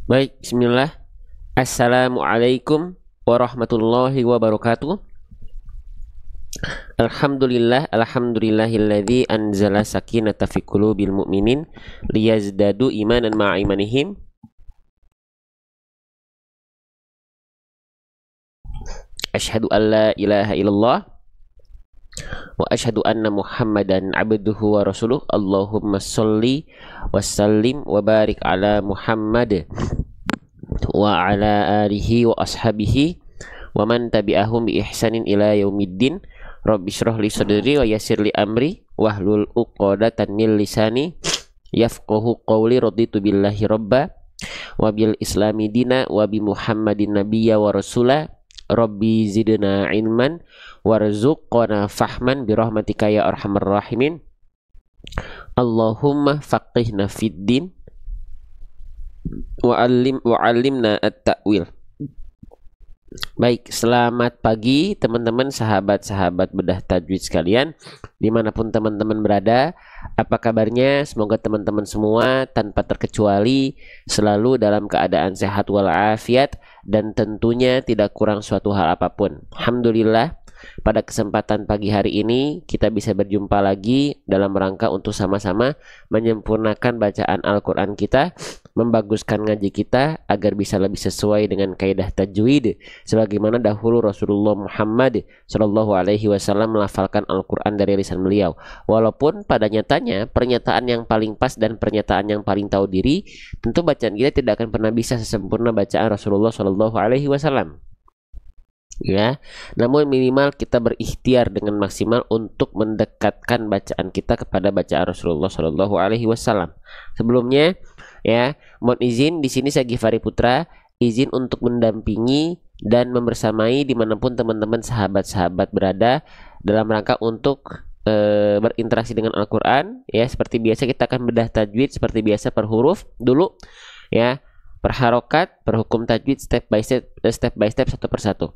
Baik, bismillah. Assalamualaikum warahmatullahi wabarakatuh. Alhamdulillahilladzi anzala sakinata fi qulubil mu'minin liyazdadu imanan ma'a imanihim. Asyhadu an la ilaha illallah wa asyhadu anna Muhammadan abduhu wa rasuluh. Allahumma sholli wa sallim wa barik ala Muhammad wa ala alihi wa ashabihi wa man tabi'ahum bi ihsanin ila yaumiddin. Rabbi shrah li sadri wa yassir li amri wahlul 'uqdatam min lisani yafqahu qawli. Raditu billahi rabba wa bil islami dina wa bi Muhammadin nabiyya wa rasula. Rabbi zidna ilman warzuqna fahman bi rahmatika ya arhamar rahimin. Allahumma faqihna fid din wa 'allimna at-ta'wil. Baik, selamat pagi teman-teman, sahabat-sahabat bedah tajwid sekalian, dimanapun teman-teman berada. Apa kabarnya? Semoga teman-teman semua tanpa terkecuali selalu dalam keadaan sehat walafiat dan tentunya tidak kurang suatu hal apapun. Alhamdulillah, pada kesempatan pagi hari ini kita bisa berjumpa lagi dalam rangka untuk sama-sama menyempurnakan bacaan Al-Quran kita, membaguskan ngaji kita agar bisa lebih sesuai dengan kaidah tajwid sebagaimana dahulu Rasulullah Muhammad Shallallahu Alaihi Wasallam melafalkan Al-Quran dari lisan beliau. Walaupun pada nyatanya pernyataan yang paling pas dan pernyataan yang paling tahu diri, tentu bacaan kita tidak akan pernah bisa sesempurna bacaan Rasulullah Shallallahu Alaihi Wasallam. Ya, namun minimal kita berikhtiar dengan maksimal untuk mendekatkan bacaan kita kepada bacaan Rasulullah Shallallahu Alaihi Wasallam. Sebelumnya, ya, mohon izin di sini saya Givari Putra izin untuk mendampingi dan membersamai dimanapun teman-teman sahabat-sahabat berada dalam rangka untuk berinteraksi dengan Al-Quran. Ya, seperti biasa kita akan bedah tajwid seperti biasa per huruf dulu, ya. Per harokat, per hukum tajwid step by step satu persatu.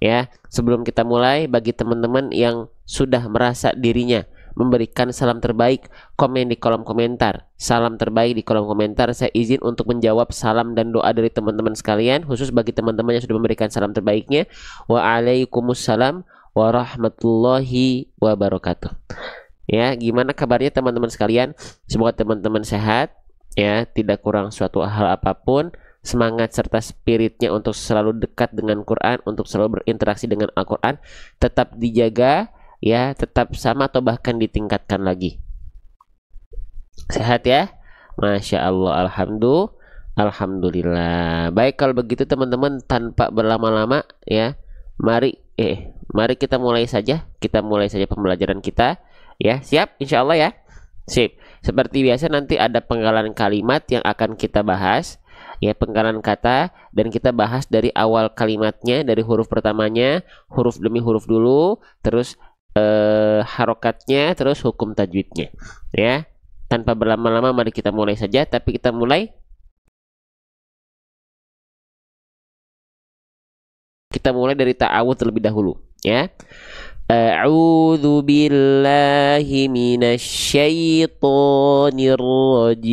Ya, sebelum kita mulai, bagi teman-teman yang sudah merasa dirinya memberikan salam terbaik, komen di kolom komentar. Salam terbaik di kolom komentar. Saya izin untuk menjawab salam dan doa dari teman-teman sekalian, khusus bagi teman-teman yang sudah memberikan salam terbaiknya. Waalaikumsalam warahmatullahi wabarakatuh. Ya, gimana kabarnya teman-teman sekalian? Semoga teman-teman sehat, ya, tidak kurang suatu hal apapun. Semangat serta spiritnya untuk selalu dekat dengan Quran, untuk selalu berinteraksi dengan Al-Quran tetap dijaga, ya, tetap sama atau bahkan ditingkatkan lagi. Sehat ya? Masya Allah, alhamdulillah. Baik, kalau begitu teman-teman, tanpa berlama-lama, ya, mari kita mulai saja. Kita mulai saja pembelajaran kita, ya. Siap? Insya Allah ya. Sip. Seperti biasa nanti ada penggalan kalimat yang akan kita bahas, ya, penggalan kata, dan kita bahas dari awal kalimatnya, dari huruf pertamanya, huruf demi huruf dulu, terus harokatnya, terus hukum tajwidnya, ya. Tanpa berlama-lama mari kita mulai saja. Tapi kita mulai dari ta'awudz terlebih dahulu, ya. A'udzu billahi minasyaitonir rajim.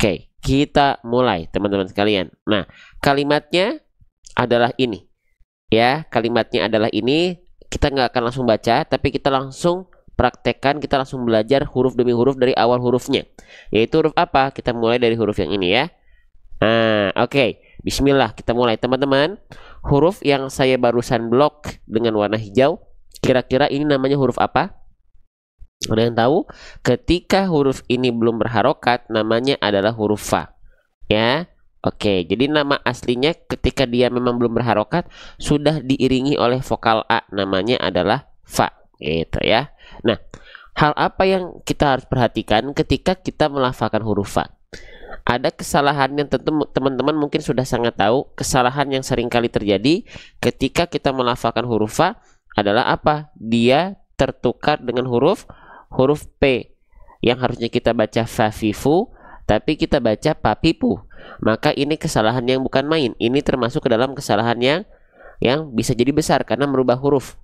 Oke, kita mulai teman-teman sekalian. Nah, kalimatnya adalah ini. Ya, kalimatnya adalah ini. Kita nggak akan langsung baca, tapi kita langsung praktekkan, kita langsung belajar huruf demi huruf dari awal hurufnya. Yaitu huruf apa? Kita mulai dari huruf yang ini ya. Nah, oke. Bismillah, kita mulai teman-teman. Huruf yang saya barusan blok dengan warna hijau, kira-kira ini namanya huruf apa? Ada yang tahu? Ketika huruf ini belum berharokat, namanya adalah huruf fa. Ya, oke. Jadi nama aslinya ketika dia memang belum berharokat, sudah diiringi oleh vokal A, namanya adalah fa. Gitu ya. Nah, hal apa yang kita harus perhatikan ketika kita melafalkan huruf fa? Ada kesalahan yang tentu teman-teman mungkin sudah sangat tahu. Kesalahan yang sering kali terjadi ketika kita melafalkan huruf fa adalah apa? Dia tertukar dengan huruf P yang harusnya kita baca fafifu, tapi kita baca papipu. Maka ini kesalahan yang bukan main. Ini termasuk ke dalam kesalahan yang bisa jadi besar karena merubah huruf,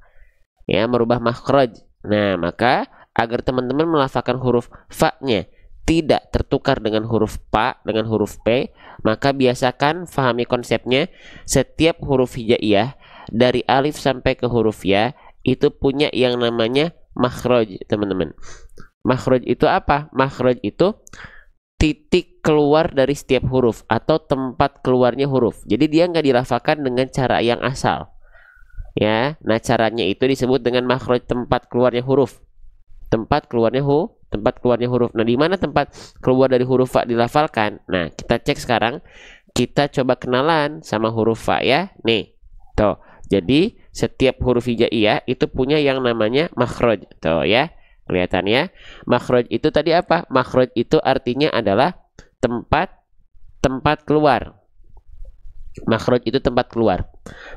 ya, merubah makhraj. Nah, maka agar teman-teman melafalkan huruf fa-nya tidak tertukar dengan huruf pa, dengan huruf p, maka biasakan fahami konsepnya. Setiap huruf hijaiyah dari alif sampai ke huruf ya itu punya yang namanya makhraj, teman-teman. Makhraj itu apa? Makhraj itu titik keluar dari setiap huruf atau tempat keluarnya huruf. Jadi dia nggak dilafalkan dengan cara yang asal. Ya, nah caranya itu disebut dengan makhraj, tempat keluarnya huruf. Tempat keluarnya huruf. Nah, di mana tempat keluar dari huruf fa dilafalkan? Nah, kita cek sekarang. Kita coba kenalan sama huruf fa ya. Nih. Tuh. Jadi, setiap huruf hijaiyah itu punya yang namanya makhraj. Tuh ya. Kelihatan ya. Makhraj itu tadi apa? Makhraj itu artinya adalah tempat keluar. Makhraj itu tempat keluar.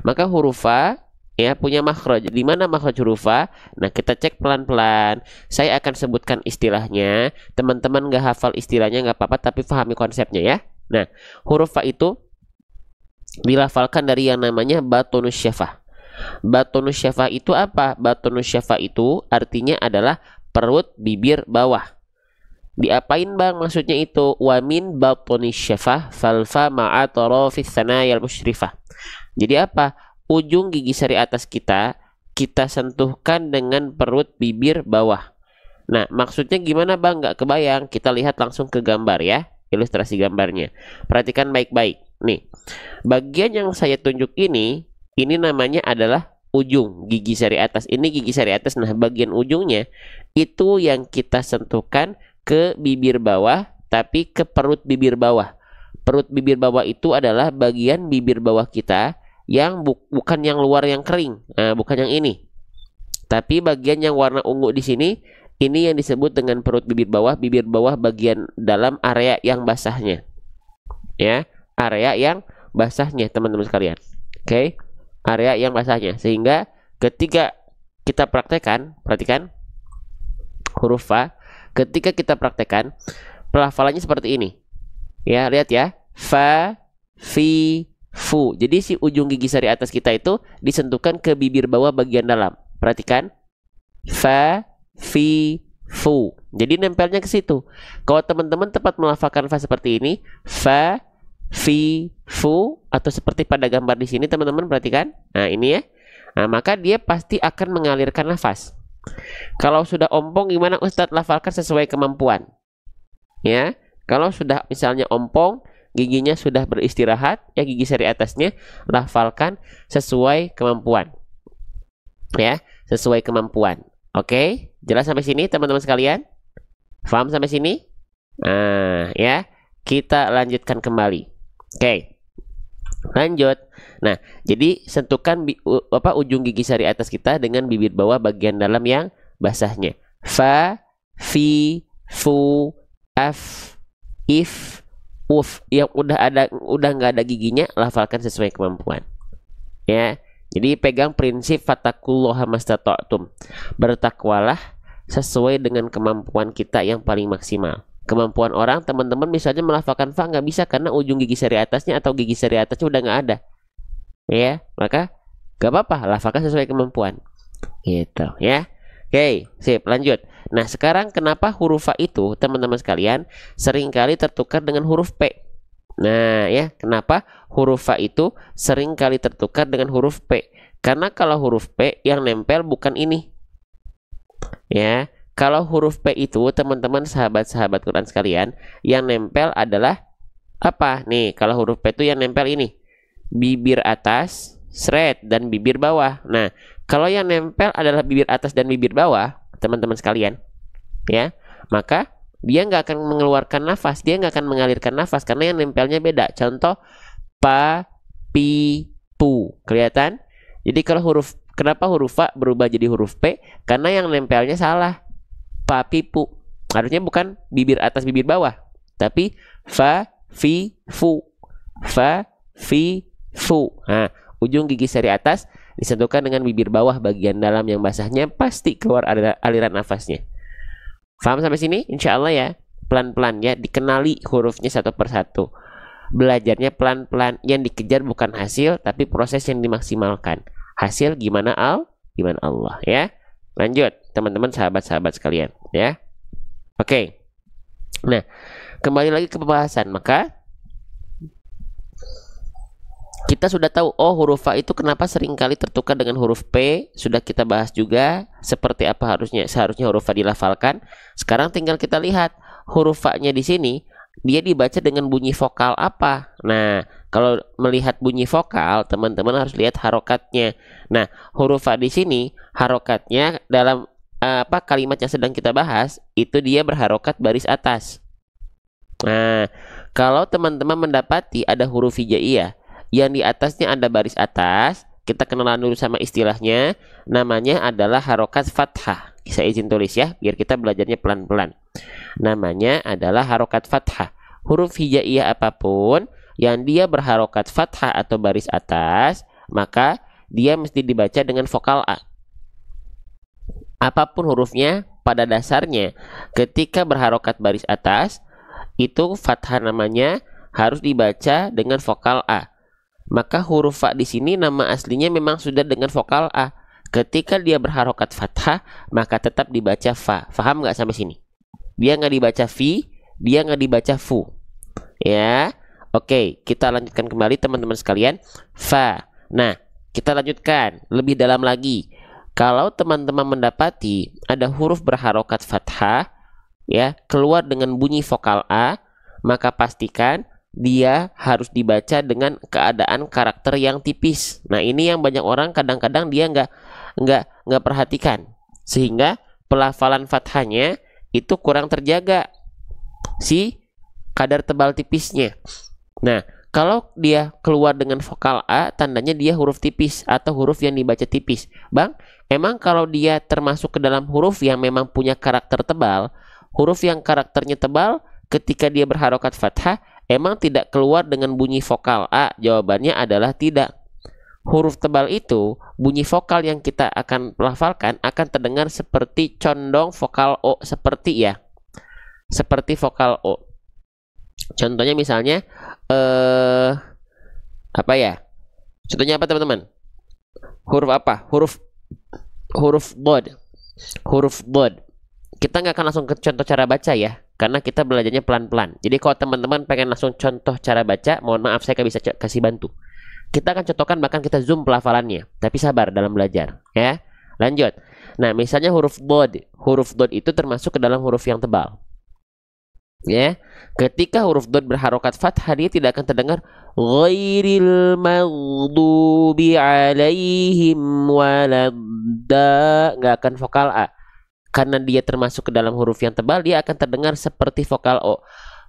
Maka huruf fa ya punya makhraj. Di mana makhraj huruf fa? Nah, kita cek pelan-pelan. Saya akan sebutkan istilahnya. Teman-teman nggak hafal istilahnya nggak apa-apa, tapi pahami konsepnya ya. Nah, huruf fa itu dilafalkan dari yang namanya batonus syafah. Batonus syafah itu apa? Batonus syafah itu artinya adalah perut bibir bawah. Diapain bang maksudnya itu? Wamin batonis syafah falfa ma'a tarafis sanayal musyrifah. Jadi apa? Ujung gigi sari atas kita sentuhkan dengan perut bibir bawah. Nah, maksudnya gimana bang? Nggak kebayang. Kita lihat langsung ke gambar ya, ilustrasi gambarnya. Perhatikan baik-baik. Nih, bagian yang saya tunjuk ini namanya adalah ujung gigi sari atas. Ini gigi sari atas. Nah, bagian ujungnya itu yang kita sentuhkan ke bibir bawah, tapi ke perut bibir bawah. Perut bibir bawah itu adalah bagian bibir bawah kita yang bukan yang luar yang kering, bukan yang ini, tapi bagian yang warna ungu di sini, ini yang disebut dengan perut bibir bawah bagian dalam area yang basahnya, ya, area yang basahnya teman-teman sekalian, oke, area yang basahnya, sehingga ketika kita praktekkan, perhatikan huruf fa, ketika kita praktekkan pelafalannya seperti ini, ya, lihat ya, fa, fi, fu. Jadi si ujung gigi sari atas kita itu disentuhkan ke bibir bawah bagian dalam. Perhatikan. Fa, fi, fu. Jadi nempelnya ke situ. Kalau teman-teman tepat melafalkan fa seperti ini, fa, fi, fu, atau seperti pada gambar di sini teman-teman perhatikan. Nah, ini ya. Nah, maka dia pasti akan mengalirkan nafas. Kalau sudah ompong gimana Ustadz? Lafalkan sesuai kemampuan. Ya. Kalau sudah misalnya ompong, giginya sudah beristirahat, ya gigi sari atasnya lafalkan sesuai kemampuan. Ya, sesuai kemampuan. Oke, jelas sampai sini teman-teman sekalian? Paham sampai sini? Nah, ya, kita lanjutkan kembali. Oke. Lanjut. Nah, jadi sentuhkan ujung gigi sari atas kita dengan bibir bawah bagian dalam yang basahnya. Fa, fi, fu, af, if, uf, yang udah nggak ada giginya lafalkan sesuai kemampuan. Ya, jadi pegang prinsip fattaqullaha mastata'tum. Bertakwalah sesuai dengan kemampuan kita yang paling maksimal. Kemampuan orang, teman-teman misalnya melafalkan fa nggak bisa karena ujung gigi sari atasnya atau gigi sari atasnya udah nggak ada. Ya, maka nggak apa-apa, lafalkan sesuai kemampuan. Gitu, ya. Oke, sip, lanjut. Nah, sekarang kenapa huruf fa itu, teman-teman sekalian, seringkali tertukar dengan huruf P? Nah, ya, kenapa huruf fa itu seringkali tertukar dengan huruf P? Karena kalau huruf P yang nempel bukan ini. Ya, kalau huruf P itu, teman-teman sahabat-sahabat Quran sekalian, yang nempel adalah apa? Nih, kalau huruf P itu yang nempel ini. Bibir atas, sret, dan bibir bawah. Nah, kalau yang nempel adalah bibir atas dan bibir bawah, teman-teman sekalian, ya, maka dia nggak akan mengeluarkan nafas, dia nggak akan mengalirkan nafas karena yang nempelnya beda. Contoh pa, pi, pu, kelihatan? Jadi kalau kenapa huruf fa berubah jadi huruf P? Karena yang nempelnya salah, pa, pi, pu. Harusnya bukan bibir atas bibir bawah, tapi fa, fi, fu, fa, fi, fu. Nah, ujung gigi sari atas disentuhkan dengan bibir bawah bagian dalam yang basahnya, pasti keluar aliran nafasnya. Paham sampai sini? Insya Allah ya. Pelan-pelan ya, dikenali hurufnya satu persatu. Belajarnya pelan-pelan. Yang dikejar bukan hasil, tapi proses yang dimaksimalkan. Hasil gimana gimana Allah ya. Lanjut teman-teman sahabat-sahabat sekalian ya. Oke. Nah, kembali lagi ke pembahasan. Maka kita sudah tahu, oh huruf fa itu kenapa seringkali tertukar dengan huruf p. Sudah kita bahas juga seperti apa seharusnya huruf fa dilafalkan. Sekarang tinggal kita lihat huruf fa-nya di sini dia dibaca dengan bunyi vokal apa. Nah, kalau melihat bunyi vokal, teman-teman harus lihat harokatnya. Nah, huruf fa di sini harokatnya dalam kalimat yang sedang kita bahas itu dia berharokat baris atas. Nah, kalau teman-teman mendapati ada huruf hijaiyah yang di atasnya ada baris atas, kita kenalan dulu sama istilahnya. Namanya adalah harokat fathah. Saya izin tulis ya, biar kita belajarnya pelan-pelan. Namanya adalah harokat fathah. Huruf hijaiyah apapun yang dia berharokat fathah atau baris atas, maka dia mesti dibaca dengan vokal A. Apapun hurufnya, pada dasarnya ketika berharokat baris atas, itu fathah namanya harus dibaca dengan vokal A. Maka huruf fa di sini nama aslinya memang sudah dengan vokal A. Ketika dia berharokat fathah, maka tetap dibaca fa. Faham nggak sampai sini? Dia nggak dibaca fi, dia nggak dibaca fu. Ya, oke, kita lanjutkan kembali teman-teman sekalian. Fa. Nah, kita lanjutkan lebih dalam lagi. Kalau teman-teman mendapati ada huruf berharokat fathah, ya, keluar dengan bunyi vokal A, maka pastikan dia harus dibaca dengan keadaan karakter yang tipis. Nah, ini yang banyak orang kadang-kadang dia nggak perhatikan, sehingga pelafalan fathahnya itu kurang terjaga si kadar tebal tipisnya. Nah, kalau dia keluar dengan vokal A, tandanya dia huruf tipis atau huruf yang dibaca tipis. Bang, emang kalau dia termasuk ke dalam huruf yang memang punya karakter tebal, huruf yang karakternya tebal ketika dia berharokat fathah emang tidak keluar dengan bunyi vokal A? Jawabannya adalah tidak. Huruf tebal itu, bunyi vokal yang kita akan lafalkan akan terdengar seperti condong vokal O, seperti ya. Seperti vokal O. Contohnya misalnya apa ya? Contohnya apa teman-teman? Huruf apa? Huruf bod. Huruf bod. Kita nggak akan langsung ke contoh cara baca ya, karena kita belajarnya pelan-pelan. Jadi kalau teman-teman pengen langsung contoh cara baca, mohon maaf saya nggak bisa kasih bantu. Kita akan contohkan, bahkan kita zoom pelafalannya. Tapi sabar dalam belajar, ya. Lanjut. Nah, misalnya huruf dod. Huruf dod itu termasuk ke dalam huruf yang tebal. Ya. Ketika huruf dod berharokat fathah, dia tidak akan terdengar ghairil maghdubi alaihim waladda. Nggak akan vokal A. Karena dia termasuk ke dalam huruf yang tebal, dia akan terdengar seperti vokal O.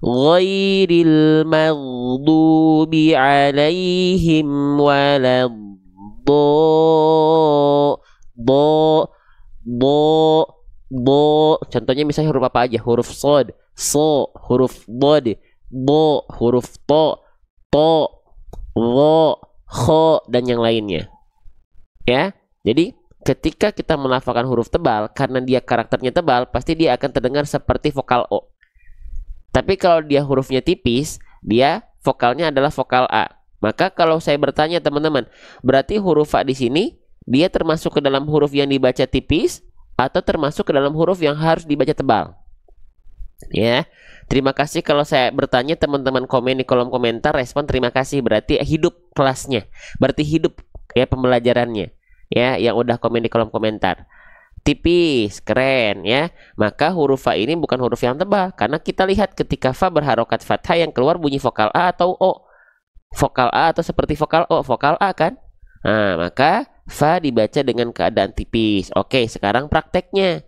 Ghairil maghdubi alaihim waladdo. Bo. Contohnya misalnya huruf apa aja? Huruf sod, so, huruf bod, bo, huruf to, lo, kho, dan yang lainnya. Ya, jadi ketika kita melafalkan huruf tebal, karena dia karakternya tebal, pasti dia akan terdengar seperti vokal O. Tapi kalau dia hurufnya tipis, dia vokalnya adalah vokal A. Maka kalau saya bertanya teman-teman, berarti huruf A di sini dia termasuk ke dalam huruf yang dibaca tipis atau termasuk ke dalam huruf yang harus dibaca tebal? Ya, terima kasih kalau saya bertanya, teman-teman komen di kolom komentar, respon terima kasih, berarti hidup kelasnya, berarti hidup ya pembelajarannya. Ya, yang udah komen di kolom komentar. Tipis, keren ya. Maka huruf fa ini bukan huruf yang tebal, karena kita lihat ketika fa berharokat fathah yang keluar bunyi vokal A atau O. Vokal A atau seperti vokal O, vokal A kan? Nah, maka fa dibaca dengan keadaan tipis. Oke, sekarang prakteknya.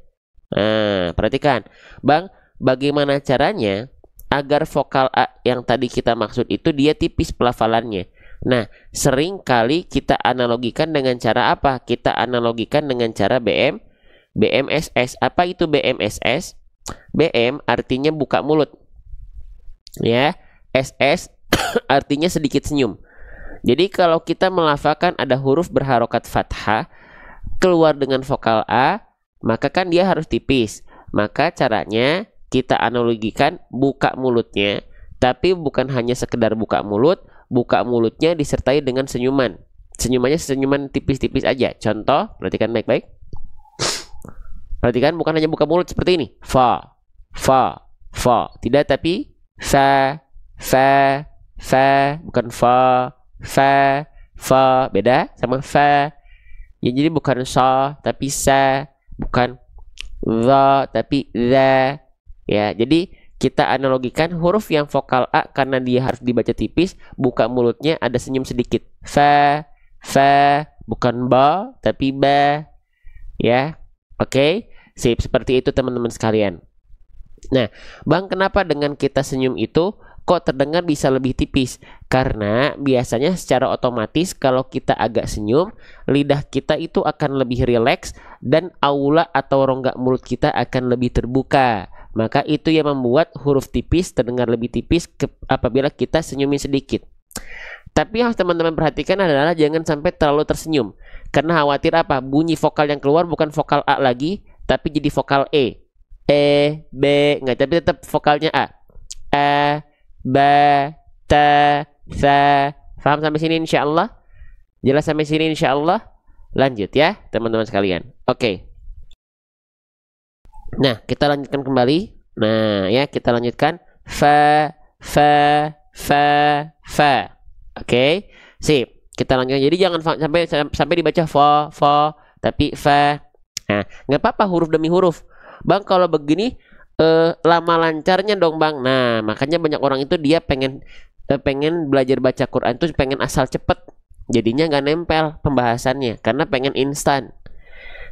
Nah, perhatikan. Bang, bagaimana caranya agar vokal A yang tadi kita maksud itu dia tipis pelafalannya? Nah, sering kali kita analogikan dengan cara apa? Kita analogikan dengan cara BMSS. Apa itu BMSS? BM artinya buka mulut. Ya, SS artinya sedikit senyum. Jadi kalau kita melafalkan ada huruf berharokat fathah keluar dengan vokal A, maka kan dia harus tipis. Maka caranya kita analogikan buka mulutnya, tapi bukan hanya sekedar buka mulutnya disertai dengan senyuman. Senyumannya senyuman tipis-tipis aja. Contoh, perhatikan baik-baik. Perhatikan, bukan hanya buka mulut seperti ini. Fa, fa. Tidak, tapi fa, fa, fa, bukan fa, fa, fa. Beda sama fa. Ya, jadi bukan sa, tapi sa, bukan za, tapi za. Ya, jadi kita analogikan huruf yang vokal A karena dia harus dibaca tipis, buka mulutnya ada senyum sedikit. Fa, fa, bukan ba, tapi ba. Ya, oke. Sip, seperti itu teman-teman sekalian. Nah, Bang, kenapa dengan kita senyum itu kok terdengar bisa lebih tipis? Karena biasanya secara otomatis kalau kita agak senyum, lidah kita itu akan lebih rileks dan aula atau rongga mulut kita akan lebih terbuka. Maka itu yang membuat huruf tipis terdengar lebih tipis apabila kita senyumin sedikit. Tapi yang harus teman-teman perhatikan adalah jangan sampai terlalu tersenyum. Karena khawatir apa? Bunyi vokal yang keluar bukan vokal A lagi, tapi jadi vokal E. B, nggak, tapi tetap vokalnya A, ba, ta, sa. Paham sampai sini insya Allah? Jelas sampai sini insya Allah? Lanjut ya teman-teman sekalian. Oke. Nah, kita lanjutkan kembali. Nah, ya, kita lanjutkan. Fa, fa, fa, fa. Oke, sip. Kita lanjutkan. Jadi jangan sampai dibaca fa, tapi fa. Nah, nggak apa-apa huruf demi huruf. Bang, kalau begini lama lancarnya dong, Bang. Nah, makanya banyak orang itu dia pengen belajar baca Quran itu pengen asal cepet. Jadinya nggak nempel pembahasannya karena pengen instan.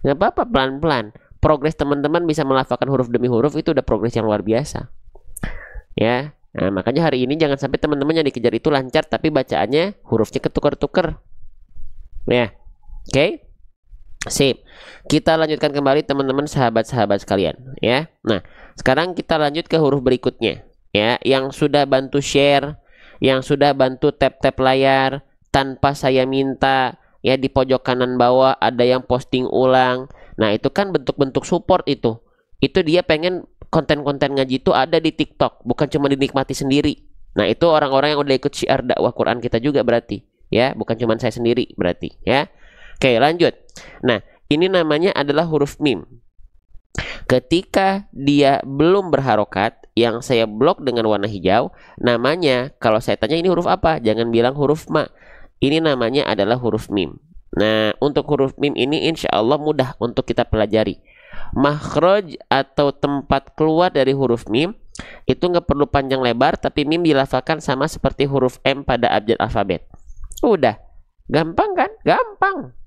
Nggak apa-apa, pelan-pelan. Progres teman-teman bisa melafalkan huruf demi huruf itu udah progres yang luar biasa. Ya. Nah, makanya hari ini jangan sampai teman-teman yang dikejar itu lancar tapi bacaannya hurufnya ketukar-tukar. Ya. Oke? Sip. Kita lanjutkan kembali teman-teman sahabat-sahabat sekalian ya. Nah, sekarang kita lanjut ke huruf berikutnya ya, yang sudah bantu share, yang sudah bantu tap-tap layar tanpa saya minta ya, di pojok kanan bawah ada yang posting ulang. Nah, itu kan bentuk-bentuk support itu. Itu dia pengen konten-konten ngaji itu ada di TikTok, bukan cuma dinikmati sendiri. Nah, itu orang-orang yang udah ikut syiar dakwah Quran kita juga berarti ya, bukan cuma saya sendiri berarti ya. Oke, lanjut. Nah, ini namanya adalah huruf mim. Ketika dia belum berharokat, yang saya blok dengan warna hijau, namanya, kalau saya tanya ini huruf apa, jangan bilang huruf ma. Ini namanya adalah huruf mim. Nah, untuk huruf mim ini insya Allah mudah untuk kita pelajari. Makhraj atau tempat keluar dari huruf mim itu nggak perlu panjang lebar, tapi mim dilafalkan sama seperti huruf M pada abjad alfabet. Udah, gampang kan? Gampang.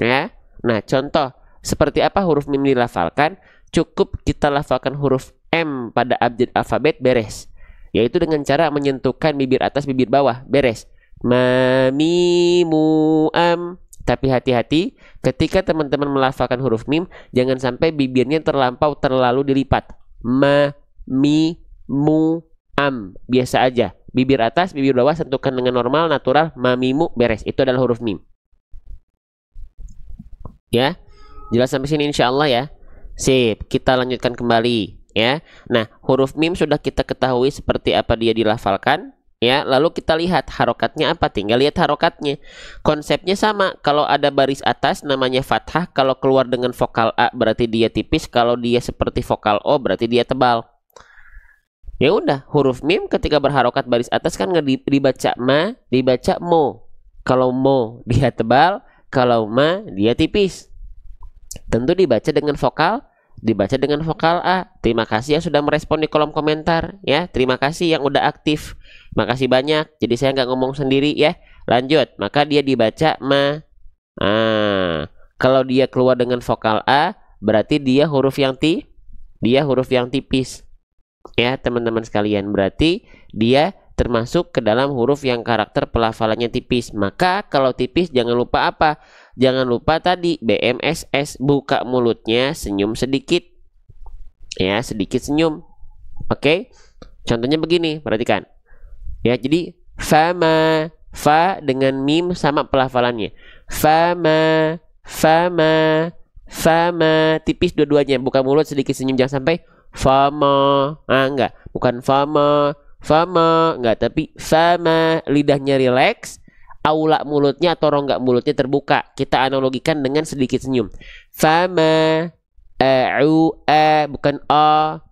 Ya, nah contoh seperti apa huruf mim dilafalkan? Cukup kita lafalkan huruf M pada abjad alfabet, beres. Yaitu dengan cara menyentuhkan bibir atas bibir bawah, beres. Ma, mi, mu, am. Tapi hati-hati ketika teman-teman melafalkan huruf mim, jangan sampai bibirnya terlalu dilipat. Ma, mi, mu, am. Biasa aja. Bibir atas, bibir bawah sentuhkan dengan normal, natural, ma, mi, mu, beres. Itu adalah huruf mim. Ya, jelas sampai sini insya Allah ya. Sip, kita lanjutkan kembali ya. Nah, huruf mim sudah kita ketahui seperti apa dia dilafalkan ya. Lalu kita lihat harokatnya apa, tinggal lihat harokatnya. Konsepnya sama, kalau ada baris atas namanya fathah, kalau keluar dengan vokal A berarti dia tipis, kalau dia seperti vokal O berarti dia tebal. Ya udah, huruf mim ketika berharokat baris atas kan nggak dibaca ma, dibaca mo. Kalau mo dia tebal, kalau ma dia tipis. Tentu dibaca dengan vokal A. Terima kasih yang sudah merespon di kolom komentar ya. Terima kasih yang udah aktif. Makasih banyak. Jadi saya nggak ngomong sendiri ya. Lanjut, maka dia dibaca ma. Kalau dia keluar dengan vokal A, berarti dia huruf yang tipis. Ya, teman-teman sekalian, berarti dia termasuk ke dalam huruf yang karakter pelafalannya tipis. Maka kalau tipis jangan lupa apa? Jangan lupa tadi BMSS, buka mulutnya, senyum sedikit. Ya, sedikit senyum. Oke? Contohnya begini, perhatikan. Ya, jadi fama, fa dengan mim sama pelafalannya. Fama, fama, fama, tipis dua-duanya. Buka mulut sedikit senyum, jangan sampai fama. Enggak, bukan fama, enggak, tapi fama, lidahnya rileks, aula mulutnya atau rongga mulutnya terbuka. Kita analogikan dengan sedikit senyum. Fama, bukan a,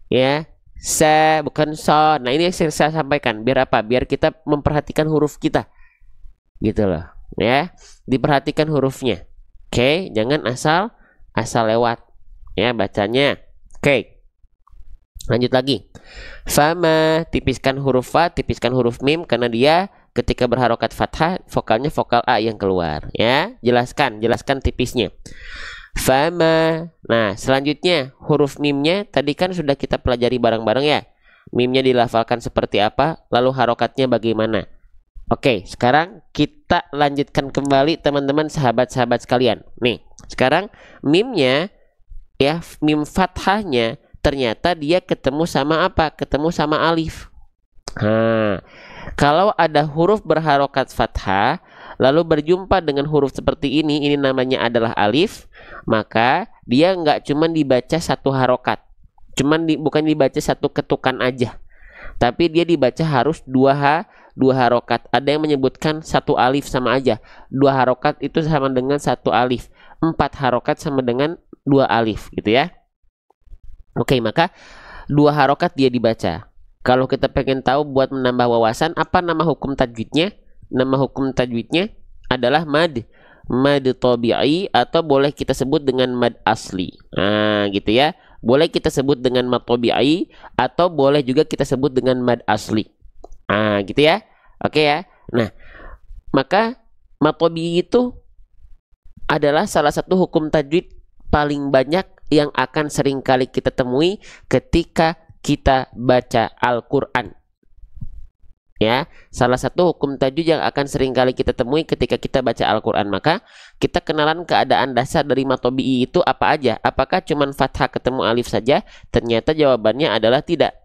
ya. sa, bukan so. Nah, ini yang saya sampaikan. Biar apa? Biar kita memperhatikan huruf kita. Gitu loh. Ya, diperhatikan hurufnya. Oke, jangan asal lewat. Ya, bacanya. Oke. Lanjut lagi. Fama, tipiskan huruf fa, tipiskan huruf mim karena dia ketika berharokat fathah vokalnya vokal a yang keluar. Ya, jelaskan tipisnya. Fama. Nah, selanjutnya huruf mimnya tadi kan sudah kita pelajari bareng-bareng ya. Mimnya dilafalkan seperti apa, lalu harokatnya bagaimana. Oke, sekarang kita lanjutkan kembali teman-teman sahabat-sahabat sekalian. Nih, sekarang mimnya ya, mim fathahnya ternyata dia ketemu sama apa? Ketemu sama alif. Nah, kalau ada huruf berharokat fathah lalu berjumpa dengan huruf seperti ini namanya adalah alif, maka dia nggak cuma dibaca satu harokat, bukan dibaca satu ketukan aja, tapi dia dibaca harus dua harokat. Ada yang menyebutkan satu alif sama aja, dua harokat itu sama dengan satu alif, empat harokat sama dengan dua alif gitu ya. Oke, maka dua harokat dia dibaca. Kalau kita pengen tahu buat menambah wawasan, apa nama hukum tajwidnya? Nama hukum tajwidnya adalah mad tabi'i, atau boleh kita sebut dengan mad asli. Nah, gitu ya. Boleh kita sebut dengan mad tabi'i atau boleh juga kita sebut dengan mad asli. Nah, gitu ya. Oke ya. Nah, maka mad tabi'i itu adalah salah satu hukum tajwid paling banyak yang akan sering kali kita temui ketika kita baca Al-Quran. Ya, salah satu hukum tajwid yang akan sering kali kita temui ketika kita baca Al-Quran. Maka kita kenalan keadaan dasar dari mad tabi'i itu apa aja. Apakah cuman fathah ketemu alif saja? Ternyata jawabannya adalah tidak.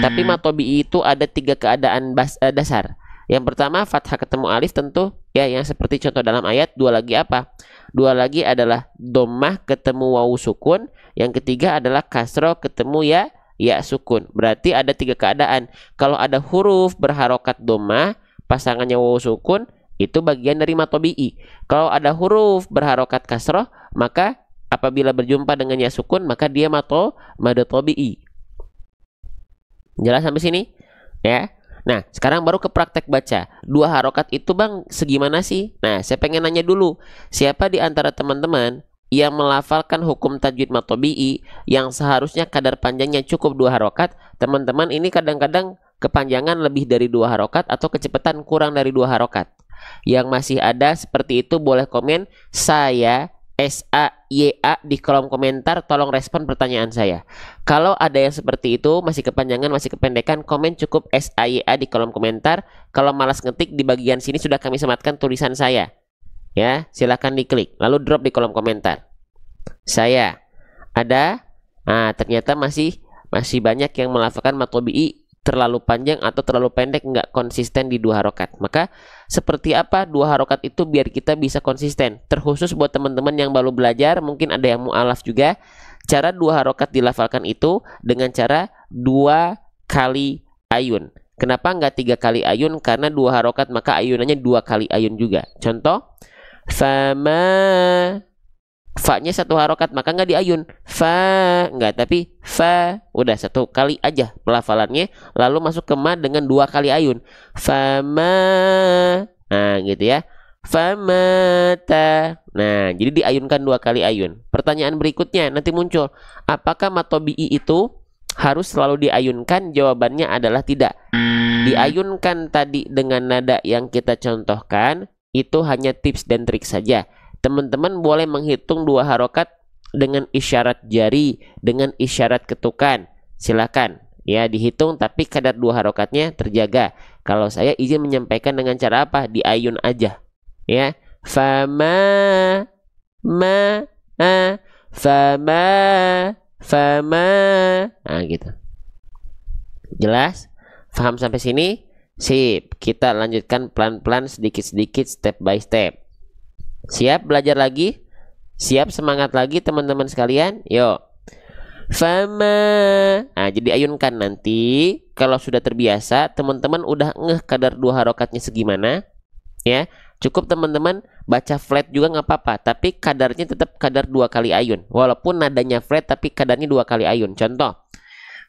Tapi mad tabi'i itu ada 3 keadaan dasar. Yang pertama fathah ketemu alif tentu ya, yang seperti contoh dalam ayat. Dua lagi apa? Dua lagi adalah dhammah ketemu wawu sukun. Yang ketiga adalah kasroh ketemu ya sukun. Berarti ada 3 keadaan. Kalau ada huruf berharokat dhammah pasangannya wawu sukun, itu bagian dari mad tabi'i. Kalau ada huruf berharokat kasroh, maka apabila berjumpa dengan ya sukun, maka dia mad tabi'i. Jelas sampai sini? Ya. Nah, sekarang baru ke praktek baca. Dua harokat itu bang segimana sih? Nah, saya pengen nanya dulu. Siapa di antara teman-teman yang melafalkan hukum tajwid mad tabi'i yang seharusnya kadar panjangnya cukup 2 harokat? Teman-teman ini kadang-kadang kepanjangan lebih dari 2 harokat atau kecepatan kurang dari 2 harokat. Yang masih ada seperti itu boleh komen saya SAYA di kolom komentar, tolong respon pertanyaan saya. Kalau ada yang seperti itu, masih kepanjangan, masih kependekan, komen cukup SAYA di kolom komentar. Kalau malas ngetik, di bagian sini sudah kami sematkan tulisan saya. Ya, silakan diklik, lalu drop di kolom komentar. Saya ada. Nah, ternyata masih banyak yang melafalkan mad tabi'i terlalu panjang atau terlalu pendek, nggak konsisten di 2 harokat. Maka seperti apa 2 harokat itu biar kita bisa konsisten? Terkhusus buat teman-teman yang baru belajar, mungkin ada yang mu'alaf juga. Cara 2 harokat dilafalkan itu dengan cara 2 kali ayun. Kenapa nggak 3 kali ayun? Karena 2 harokat maka ayunannya 2 kali ayun juga. Contoh, fama, fa-nya 1 harokat maka nggak diayun, fa nggak, tapi fa udah 1 kali aja pelafalannya, lalu masuk ke ma dengan 2 kali ayun, fama. Nah gitu ya, famata. Nah jadi diayunkan 2 kali ayun. Pertanyaan berikutnya nanti muncul, apakah mad tabi'i itu harus selalu diayunkan? Jawabannya adalah tidak. Diayunkan tadi dengan nada yang kita contohkan itu hanya tips dan trik saja. Teman-teman boleh menghitung 2 harokat dengan isyarat jari, dengan isyarat ketukan. Silakan ya dihitung, tapi kadar 2 harokatnya terjaga. Kalau saya izin menyampaikan dengan cara apa? Diayun aja. Ya. Fama, ma, a, fama, fama. Nah gitu. Jelas? Paham sampai sini? Sip. Kita lanjutkan pelan-pelan, sedikit-sedikit, step by step. Siap belajar lagi? Siap semangat lagi teman-teman sekalian? Yuk. Fama. Nah, jadi ayunkan nanti. Kalau sudah terbiasa, teman-teman udah ngeh kadar 2 harokatnya segimana, ya. Cukup teman-teman baca flat juga nggak apa-apa, tapi kadarnya tetap kadar 2 kali ayun. Walaupun nadanya flat, tapi kadarnya 2 kali ayun. Contoh,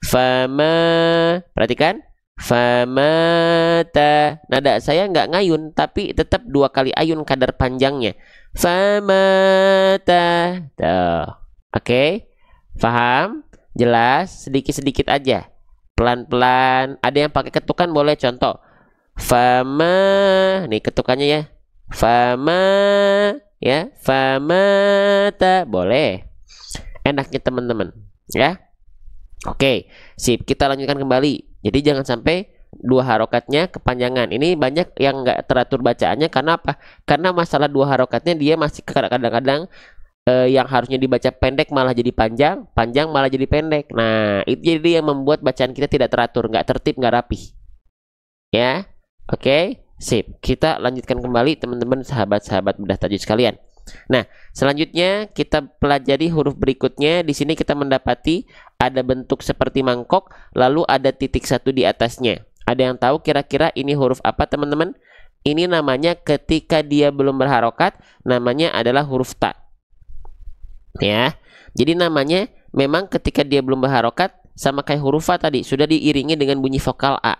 Fama, perhatikan. Famata. Nada saya nggak ngayun, tapi tetap 2 kali ayun kadar panjangnya. Famata. Tuh. Oke. Paham? Jelas? Sedikit-sedikit aja. Pelan-pelan. Ada yang pakai ketukan boleh, contoh. Fama. Nih ketukannya ya. Fama. Ya. Famata. Boleh. Enaknya teman-teman. Ya. Oke. Sip. Kita lanjutkan kembali. Jadi jangan sampai 2 harokatnya kepanjangan. Ini banyak yang nggak teratur bacaannya. Karena apa? Karena masalah 2 harokatnya dia masih kadang-kadang yang harusnya dibaca pendek malah jadi panjang, panjang malah jadi pendek. Nah, itu jadi yang membuat bacaan kita tidak teratur, nggak tertib, nggak rapi. Ya, oke, sip. Kita lanjutkan kembali teman-teman, sahabat-sahabat bedah tajwid sekalian. Nah, selanjutnya kita pelajari huruf berikutnya. Di sini kita mendapati ada bentuk seperti mangkok, lalu ada titik 1 di atasnya. Ada yang tahu kira-kira ini huruf apa, teman-teman? Ini namanya ketika dia belum berharokat, namanya adalah huruf ta. Ya, jadi namanya memang ketika dia belum berharokat sama kayak huruf A tadi, sudah diiringi dengan bunyi vokal A,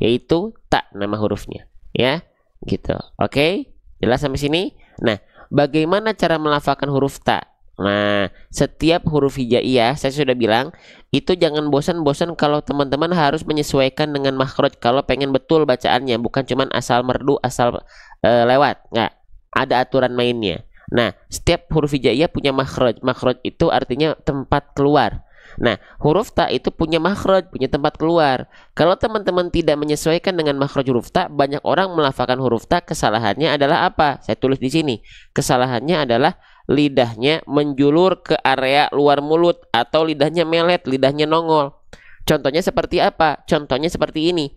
yaitu ta nama hurufnya. Ya, gitu. Oke, jelas sampai sini? Nah, bagaimana cara melafalkan huruf ta? Nah, setiap huruf hijaiyah saya sudah bilang itu jangan bosan-bosan kalau teman-teman harus menyesuaikan dengan makhraj kalau pengen betul bacaannya, bukan cuman asal merdu, asal lewat. Nggak, ada aturan mainnya. Nah, setiap huruf hijaiyah punya makhraj. Makhraj itu artinya tempat keluar. Nah, huruf ta itu punya makhraj, punya tempat keluar. Kalau teman-teman tidak menyesuaikan dengan makhraj huruf ta, banyak orang melafalkan huruf ta, kesalahannya adalah apa? Saya tulis di sini. Kesalahannya adalah lidahnya menjulur ke area luar mulut atau lidahnya melet, lidahnya nongol. Contohnya seperti apa? Contohnya seperti ini.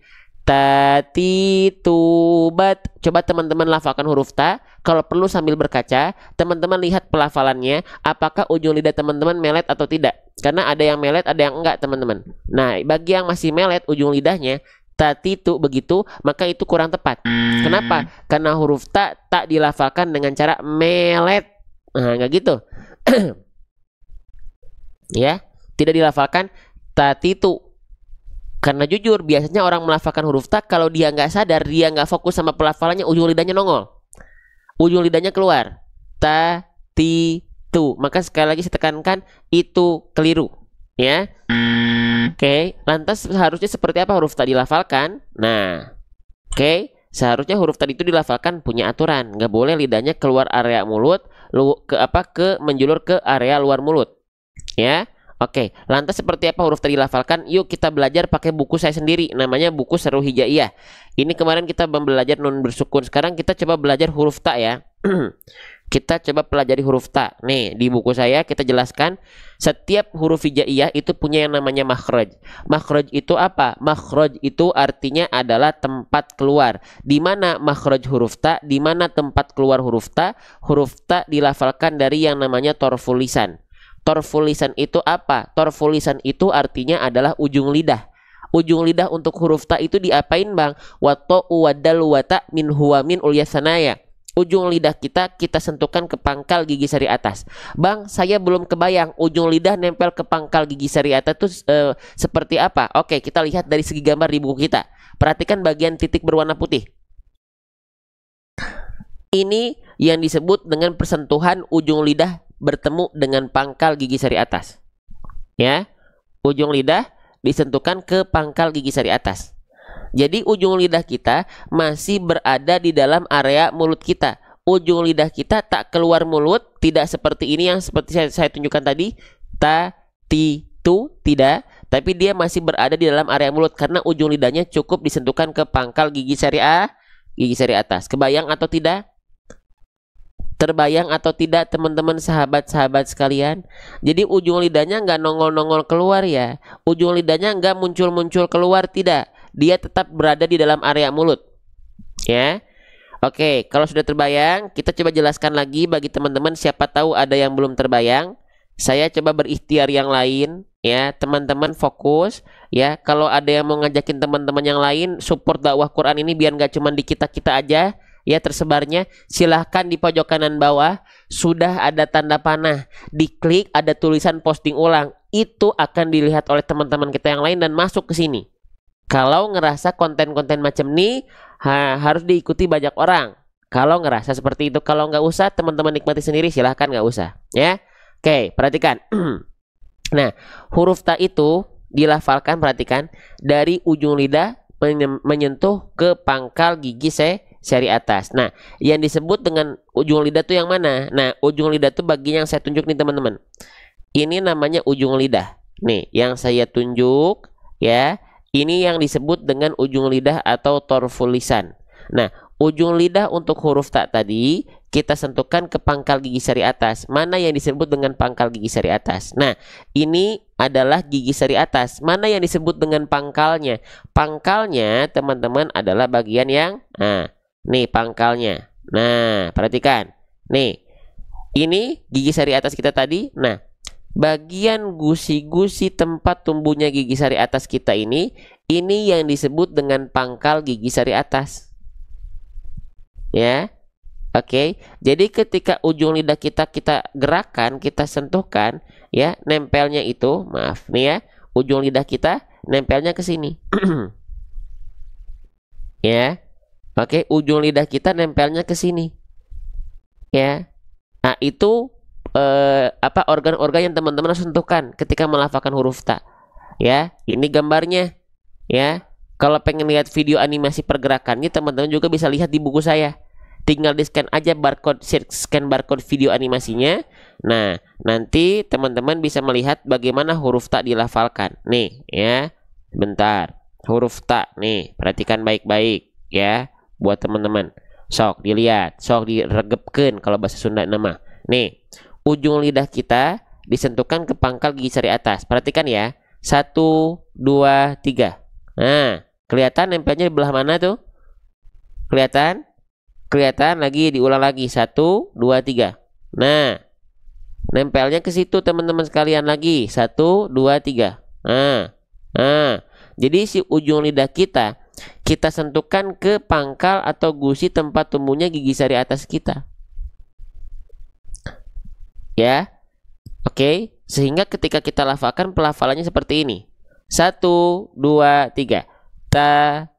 Tati tubat. Coba teman-teman lafalkan huruf ta. Kalau perlu sambil berkaca, teman-teman lihat pelafalannya, apakah ujung lidah teman-teman melet atau tidak. Karena ada yang melet, ada yang enggak, teman-teman. Nah, bagi yang masih melet ujung lidahnya, tati tu begitu, maka itu kurang tepat. Kenapa? Karena huruf ta tak dilafalkan dengan cara melet. Nah, enggak gitu. Ya, tidak dilafalkan tati tu. Karena jujur, biasanya orang melafalkan huruf ta, kalau dia nggak sadar, dia nggak fokus sama pelafalannya, ujung lidahnya nongol. Ujung lidahnya keluar. Ta, ti, tu. Maka sekali lagi saya tekankan, itu keliru. Ya. Oke. Lantas seharusnya seperti apa huruf ta dilafalkan? Nah. Oke. Seharusnya huruf ta itu dilafalkan punya aturan. Nggak boleh lidahnya keluar area mulut, ke menjulur ke area luar mulut. Ya. Oke, lantas seperti apa huruf ta dilafalkan? Yuk kita belajar pakai buku saya sendiri, namanya buku Seru Hijaiyah. Ini kemarin kita belajar nun bersukun, sekarang kita coba belajar huruf ta ya. Kita coba pelajari huruf ta. Nih, di buku saya kita jelaskan setiap huruf hijaiyah itu punya yang namanya makhraj. Makhraj itu apa? Makhraj itu artinya adalah tempat keluar. Di mana makhraj huruf ta? Di mana tempat keluar huruf ta? Huruf ta dilafalkan dari yang namanya torful lisan. Torful lisan itu apa? Torful lisan itu artinya adalah ujung lidah. Ujung lidah untuk huruf ta itu diapain, Bang? Wato wadal wata min huwa min ulyasanaya. Ujung lidah kita sentuhkan ke pangkal gigi sari atas. Bang, saya belum kebayang ujung lidah nempel ke pangkal gigi sari atas itu seperti apa? Oke, kita lihat dari segi gambar di buku kita. Perhatikan bagian titik berwarna putih. Ini yang disebut dengan persentuhan ujung lidah bertemu dengan pangkal gigi sari atas. Ya, ujung lidah disentuhkan ke pangkal gigi sari atas. Jadi ujung lidah kita masih berada di dalam area mulut kita. Ujung lidah kita tak keluar mulut, tidak seperti ini yang seperti saya tunjukkan tadi. Ta, ti, tu, tidak. Tapi dia masih berada di dalam area mulut karena ujung lidahnya cukup disentuhkan ke pangkal gigi sari atas. Kebayang atau tidak? Terbayang atau tidak teman-teman sahabat-sahabat sekalian? Jadi ujung lidahnya nggak nongol-nongol keluar ya. Ujung lidahnya nggak muncul-muncul keluar, tidak. Dia tetap berada di dalam area mulut. Ya. Oke, kalau sudah terbayang, kita coba jelaskan lagi bagi teman-teman, siapa tahu ada yang belum terbayang. Saya coba berikhtiar yang lain ya, teman-teman fokus ya. Kalau ada yang mau ngajakin teman-teman yang lain support dakwah Quran ini biar nggak cuma di kita-kita aja. ya tersebarnya, silahkan di pojok kanan bawah sudah ada tanda panah, diklik ada tulisan posting ulang, itu akan dilihat oleh teman-teman kita yang lain dan masuk ke sini. Kalau ngerasa konten-konten macam ini harus diikuti banyak orang. Kalau ngerasa seperti itu, kalau nggak usah teman-teman nikmati sendiri, silahkan nggak usah ya. Oke, perhatikan. Nah, huruf ta itu dilafalkan, perhatikan, dari ujung lidah menyentuh ke pangkal gigi seri atas. Nah, yang disebut dengan ujung lidah tuh yang mana? Nah, ujung lidah tuh bagian yang saya tunjuk nih teman-teman. Ini namanya ujung lidah. Nih, yang saya tunjuk ya. Ini yang disebut dengan ujung lidah atau torful lisan. Nah, ujung lidah untuk huruf ta tadi kita sentuhkan ke pangkal gigi seri atas. Mana yang disebut dengan pangkal gigi seri atas? Nah, ini adalah gigi seri atas. Mana yang disebut dengan pangkalnya? Pangkalnya, teman-teman, adalah bagian yang nih pangkalnya. Nah, perhatikan. Nih, ini gigi seri atas kita tadi. Nah, bagian gusi-gusi tempat tumbuhnya gigi seri atas kita ini yang disebut dengan pangkal gigi seri atas. Ya. Oke, jadi ketika ujung lidah kita gerakkan, kita sentuhkan, ya, nempelnya itu, maaf nih ya, ujung lidah kita nempelnya ke sini. Ya. Oke, ujung lidah kita nempelnya ke sini. Ya. Nah, itu organ-organ yang teman-teman harus sentuhkan ketika melafalkan huruf ta. Ya, ini gambarnya. Ya. Kalau pengen lihat video animasi pergerakannya, teman-teman juga bisa lihat di buku saya. Tinggal di scan aja scan barcode video animasinya. Nah, nanti teman-teman bisa melihat bagaimana huruf ta dilafalkan. Nih, ya. Bentar. Huruf ta nih, perhatikan baik-baik ya buat teman-teman. Sok dilihat, sok diregepkeun kalau bahasa Sunda nama. Nih, ujung lidah kita disentuhkan ke pangkal gigi seri atas. Perhatikan ya. 1 2 3. Nah, kelihatan nempelnya di belah mana tuh? Kelihatan? Kelihatan, lagi diulang lagi. 1 2 3. Nah, nempelnya ke situ teman-teman sekalian lagi. 1 2 3. Nah, jadi si ujung lidah kita sentuhkan ke pangkal atau gusi tempat tumbuhnya gigi seri atas kita. Ya. Oke, sehingga ketika kita lafalkan pelafalannya seperti ini. 1 2 3. Ta,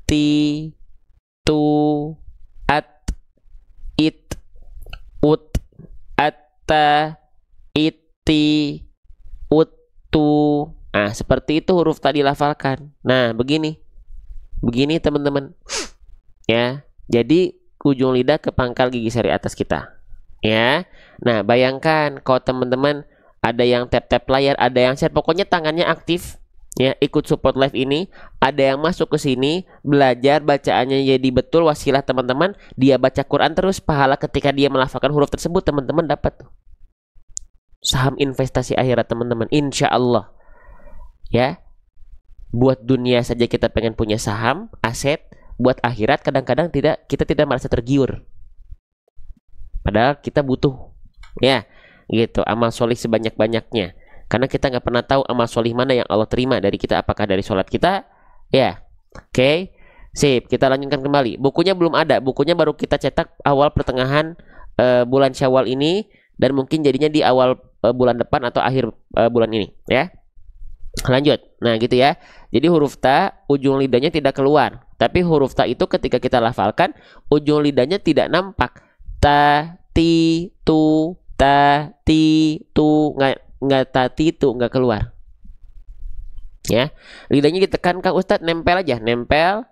ti, tu, at, it, ut, atta, iti, utu. Nah, seperti itu huruf ta dilafalkan. Nah, begini teman-teman. Ya, jadi ujung lidah ke pangkal gigi seri atas kita. Ya, nah bayangkan kalau teman-teman ada yang tap-tap layar, ada yang share, pokoknya tangannya aktif. Ya, ikut support live ini, ada yang masuk ke sini, belajar bacaannya jadi betul, wasilah teman-teman, dia baca Quran terus, pahala ketika dia melafalkan huruf tersebut, teman-teman dapat saham investasi akhirat teman-teman, insya Allah. Ya, buat dunia saja kita pengen punya saham, aset, buat akhirat kadang-kadang kita tidak merasa tergiur. Padahal kita butuh, ya, gitu, amal solih sebanyak-banyaknya. Karena kita nggak pernah tahu amal solih mana yang Allah terima dari kita, apakah dari sholat kita, ya. Oke, sip, kita lanjutkan kembali. Bukunya belum ada, bukunya baru kita cetak awal pertengahan bulan Syawal ini, dan mungkin jadinya di awal bulan depan atau akhir bulan ini, ya. Lanjut, nah gitu ya. Jadi huruf ta ujung lidahnya tidak keluar, tapi huruf ta itu ketika kita lafalkan ujung lidahnya tidak nampak. Ta, ti, tu, ta, ti, tu, nggak ta, ti, tu, nggak keluar. Ya, lidahnya ditekan Kang Ustadz, nempel aja, nempel,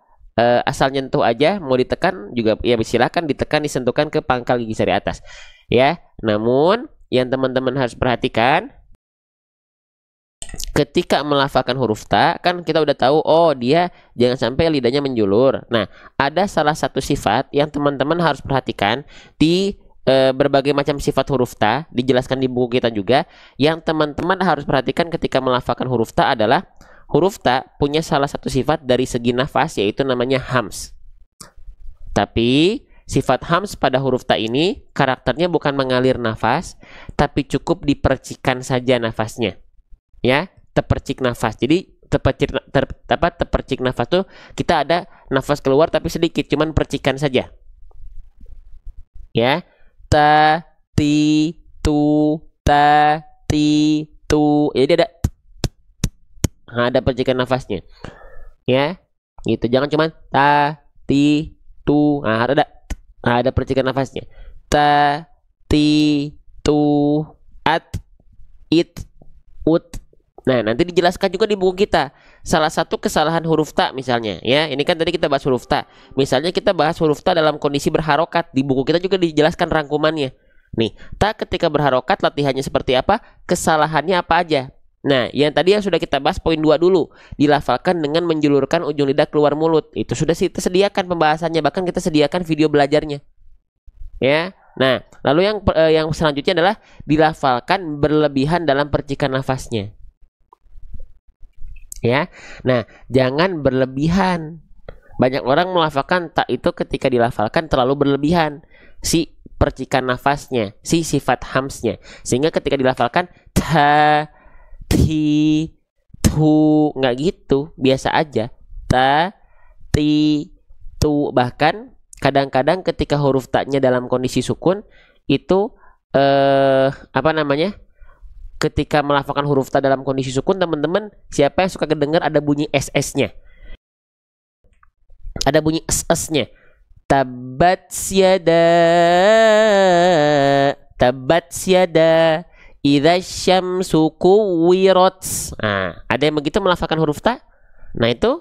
asal nyentuh aja, mau ditekan juga ya silakan ditekan, disentuhkan ke pangkal gigi seri atas. Ya, namun yang teman-teman harus perhatikan ketika melafalkan huruf ta, kan kita udah tahu, oh dia jangan sampai lidahnya menjulur. Nah, ada salah satu sifat yang teman-teman harus perhatikan di berbagai macam sifat huruf ta, dijelaskan di buku kita juga. Yang teman-teman harus perhatikan ketika melafalkan huruf ta adalah huruf ta punya salah satu sifat dari segi nafas, yaitu namanya hams. Tapi sifat hams pada huruf ta ini karakternya bukan mengalir nafas, tapi cukup dipercikan saja nafasnya. Ya, terpercik nafas. Jadi terpercik nafas tuh kita ada nafas keluar tapi sedikit, cuman percikan saja. Ya. Ta, ti, tu, ta, ti, tu. Jadi ada ada percikan nafasnya. Ya. Gitu. Jangan cuman ta, ti, tu. Nah, ada percikan nafasnya. Ta, ti, tu, at, it, ut. Nah, nanti dijelaskan juga di buku kita. Salah satu kesalahan huruf ta misalnya, ya. Ini kan tadi kita bahas huruf ta. Misalnya kita bahas huruf ta dalam kondisi berharokat. Di buku kita juga dijelaskan rangkumannya. Nih, ta ketika berharokat latihannya seperti apa? Kesalahannya apa aja? Nah, yang tadi yang sudah kita bahas poin 2 dulu. Dilafalkan dengan menjulurkan ujung lidah keluar mulut. Itu sudah kita sediakan pembahasannya. Bahkan kita sediakan video belajarnya. Ya. Nah, lalu yang selanjutnya adalah dilafalkan berlebihan dalam percikan nafasnya. Ya. Nah, jangan berlebihan. Banyak orang melafalkan tak itu ketika dilafalkan terlalu berlebihan si percikan nafasnya, si sifat hamsnya. Sehingga ketika dilafalkan ta, ti, tu, nggak gitu, biasa aja. Ta, ti, tu. Bahkan kadang-kadang ketika huruf ta-nya dalam kondisi sukun itu apa namanya? Ketika melafalkan huruf ta dalam kondisi sukun, teman-teman, siapa yang suka kedengar ada bunyi SS-nya? Ada bunyi SS-nya. Tabat syada idza syamsu kuwirat. Nah, ada yang begitu melafalkan huruf ta? Nah, itu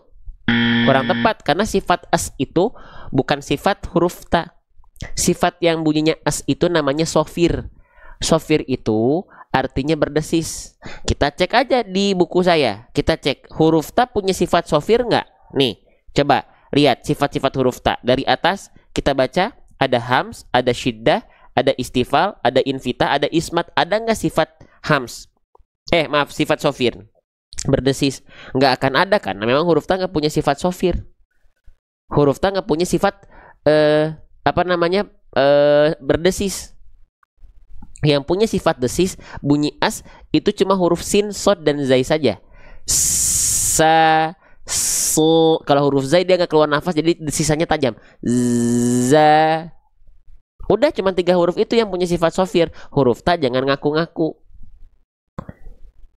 kurang tepat karena sifat as itu bukan sifat huruf ta. Sifat yang bunyinya as itu namanya sofir. Sofir itu artinya berdesis. Kita cek aja di buku saya. Kita cek huruf ta punya sifat sofir nggak? Nih, coba lihat sifat-sifat huruf ta. Dari atas kita baca ada hams, ada syiddah, ada istifal, ada invita, ada ismat. Ada nggak sifat hams? Maaf, sifat sofir. Berdesis. Nggak akan ada kan? Nah, memang huruf ta nggak punya sifat sofir. Huruf ta nggak punya sifat berdesis. Yang punya sifat desis, bunyi as itu cuma huruf sin, sod, dan zai saja. Sa, so. Kalau huruf zai dia nggak keluar nafas, jadi sisanya tajam. Za. Udah cuma 3 huruf itu yang punya sifat sofir. Huruf ta jangan ngaku-ngaku.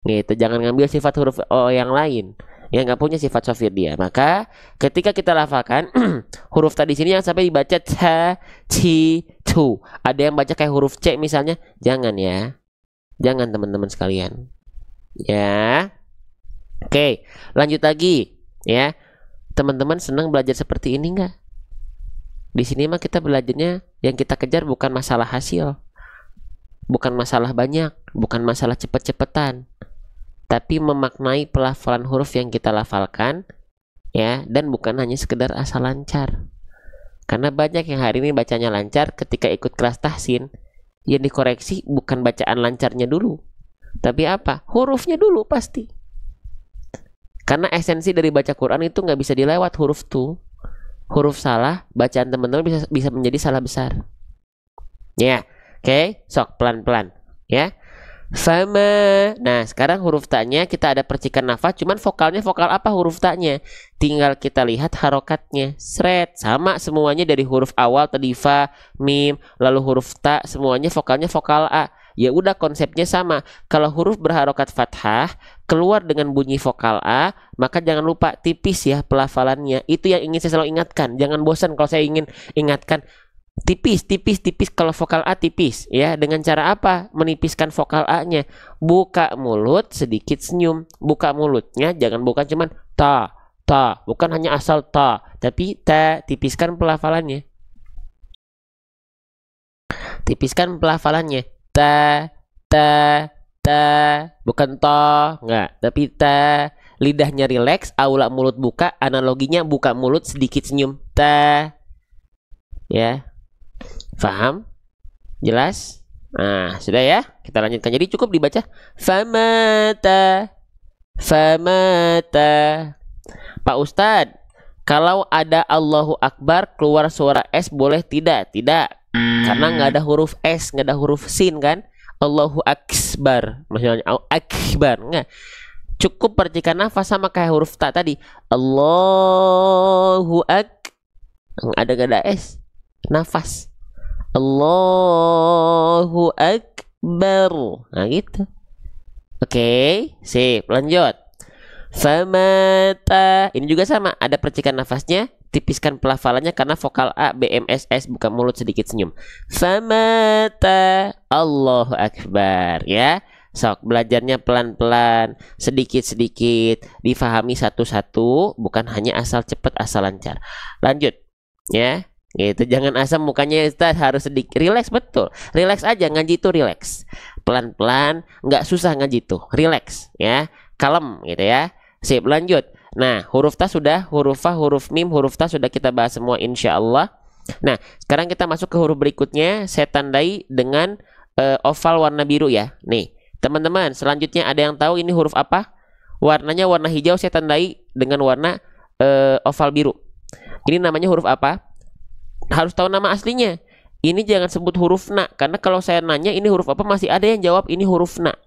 Gitu, jangan ngambil sifat huruf yang lain yang nggak punya sifat sofir dia. Maka ketika kita lafalkan huruf ta di sini yang sampai dibaca ta, ti, tu. Ada yang baca kayak huruf C misalnya, jangan ya. Jangan teman-teman sekalian. Ya. Oke, lanjut lagi ya. Teman-teman senang belajar seperti ini nggak? Di sini mah kita belajarnya yang kita kejar bukan masalah hasil. Bukan masalah banyak, bukan masalah cepet-cepetan. Tapi memaknai pelafalan huruf yang kita lafalkan, ya, dan bukan hanya sekedar asal lancar. Karena banyak yang hari ini bacanya lancar, ketika ikut kelas tahsin, yang dikoreksi bukan bacaan lancarnya dulu, tapi apa? Hurufnya dulu pasti. Karena esensi dari baca Quran itu nggak bisa dilewat huruf tuh. Huruf salah, bacaan teman-teman bisa menjadi salah besar. Ya, oke, sok pelan-pelan, ya. Fama. Nah, sekarang huruf ta-nya kita ada percikan nafas, cuman vokalnya vokal apa huruf ta-nya? Tinggal kita lihat harokatnya. Sret, sama semuanya dari huruf awal tadi fa, mim, lalu huruf ta, semuanya vokalnya vokal A. Ya udah konsepnya sama. Kalau huruf berharokat fathah keluar dengan bunyi vokal A, maka jangan lupa tipis ya pelafalannya. Itu yang ingin saya selalu ingatkan. Jangan bosan kalau saya ingin ingatkan. Tipis kalau vokal A tipis ya. Dengan cara apa? Menipiskan vokal A-nya. Buka mulut sedikit senyum. Buka mulutnya jangan bukan cuman ta, bukan hanya asal ta, tapi ta, tipiskan pelafalannya. Tipiskan pelafalannya. Ta, bukan to, enggak, tapi ta. Lidahnya rileks, aula mulut buka, analoginya buka mulut sedikit senyum. Ta. Ya. Faham? Jelas? Nah, sudah ya. Kita lanjutkan. Jadi cukup dibaca famata. Pak Ustadz, kalau ada Allahu Akbar keluar suara S boleh tidak? Tidak. Karena nggak ada huruf S, nggak ada huruf sin kan? Allahu Akbar. Maksudnya Akbar. Nggak. Cukup percikan nafas sama kayak huruf ta tadi. Allahu Ak. Nggak ada S. Nafas. Allahu Akbar. Nah gitu. Oke, sip, lanjut. Famata. Ini juga sama, ada percikan nafasnya, tipiskan pelafalannya karena vokal A, B, M, S, S, buka mulut sedikit senyum. Famata. Allahu Akbar, ya. Sok, belajarnya pelan-pelan, sedikit-sedikit, difahami satu-satu, bukan hanya asal cepet, asal lancar. Lanjut, ya. Gitu, jangan asam mukanya Ustaz, harus sedikit relax, betul. Relax aja, ngaji itu relax. Pelan-pelan, nggak susah ngaji itu, relax, ya. Kalem gitu ya. Sip, lanjut. Nah, huruf ta sudah, huruf fa, huruf mim, huruf ta sudah kita bahas semua insya Allah. Nah, sekarang kita masuk ke huruf berikutnya. Saya tandai dengan oval warna biru ya. Nih, teman-teman, selanjutnya ada yang tahu ini huruf apa? Warnanya warna hijau, saya tandai dengan warna oval biru. Ini namanya huruf apa? Harus tahu nama aslinya. Ini jangan sebut huruf na, karena kalau saya nanya ini huruf apa, masih ada yang jawab ini huruf na.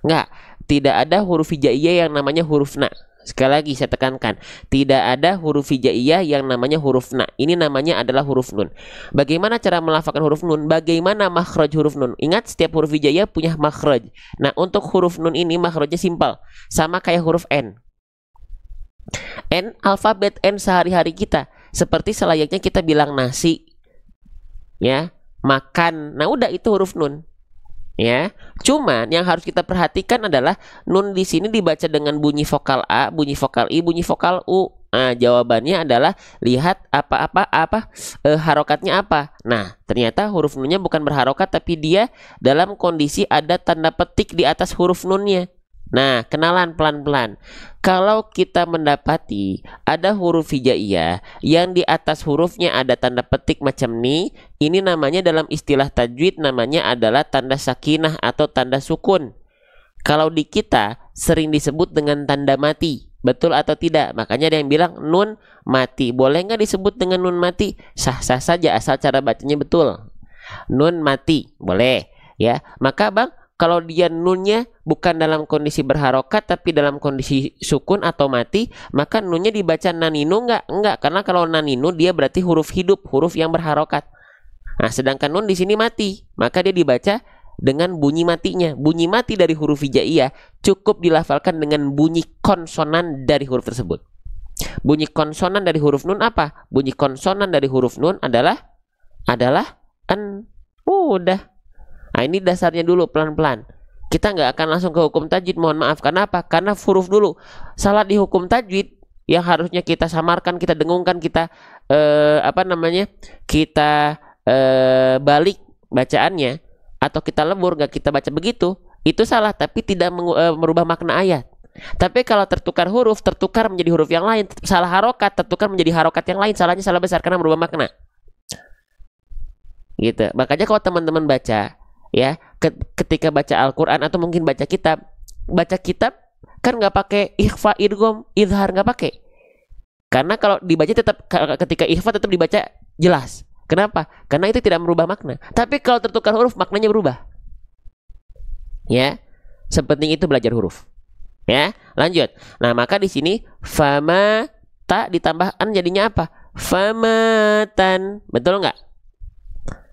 Enggak, tidak ada huruf hijaiyah yang namanya huruf na. Sekali lagi saya tekankan, tidak ada huruf hijaiyah yang namanya huruf na. Ini namanya adalah huruf nun. Bagaimana cara melafalkan huruf nun? Bagaimana makhraj huruf nun? Ingat, setiap huruf hijaiyah punya makhraj. Nah, untuk huruf nun ini makhrajnya simpel, sama kayak huruf N. N, alfabet N sehari-hari kita. Seperti selayaknya kita bilang nasi, ya, makan. Nah, udah itu huruf nun. Ya, cuman yang harus kita perhatikan adalah nun di sini dibaca dengan bunyi vokal A, bunyi vokal I, bunyi vokal U. Nah, jawabannya adalah lihat harokatnya apa. Nah, ternyata huruf nunnya bukan berharokat, tapi dia dalam kondisi ada tanda petik di atas huruf nunnya. Nah, kenalan pelan-pelan. Kalau kita mendapati ada huruf hijaiyah yang di atas hurufnya ada tanda petik macam ini namanya dalam istilah tajwid namanya adalah tanda sakinah atau tanda sukun. Kalau di kita sering disebut dengan tanda mati. Betul atau tidak? Makanya ada yang bilang nun mati. Boleh nggak disebut dengan nun mati? Sah-sah saja asal cara bacanya betul. Nun mati, boleh. Ya, maka Bang, kalau dia nunnya bukan dalam kondisi berharokat tapi dalam kondisi sukun atau mati, maka nunnya dibaca naninu enggak? Enggak, karena kalau naninu dia berarti huruf hidup, huruf yang berharokat. Nah, sedangkan nun di sini mati, maka dia dibaca dengan bunyi matinya. Bunyi mati dari huruf hijaiyah cukup dilafalkan dengan bunyi konsonan dari huruf tersebut. Bunyi konsonan dari huruf nun apa? Bunyi konsonan dari huruf nun adalah an. Udah. Nah, ini dasarnya dulu pelan-pelan. Kita nggak akan langsung ke hukum tajwid, mohon maaf. Kenapa? Karena huruf dulu. Salah di hukum tajwid yang harusnya kita samarkan, kita dengungkan, kita kita balik bacaannya, atau kita lebur, nggak kita baca begitu, itu salah, tapi tidak merubah makna ayat. Tapi kalau tertukar huruf, tertukar menjadi huruf yang lain, salah harokat, tertukar menjadi harokat yang lain, salahnya salah besar karena merubah makna. Gitu. Makanya kalau teman-teman baca, ya, ketika baca Al-Quran atau mungkin baca kitab kan nggak pakai ikhfa, idgham, izhar, nggak pakai. Karena kalau dibaca tetap, ketika ikhfa tetap dibaca jelas. Kenapa? Karena itu tidak merubah makna. Tapi kalau tertukar huruf maknanya berubah. Ya, sepenting itu belajar huruf. Ya, lanjut. Nah, maka di sini fama ta ditambah an jadinya apa? Famatan. Betul nggak?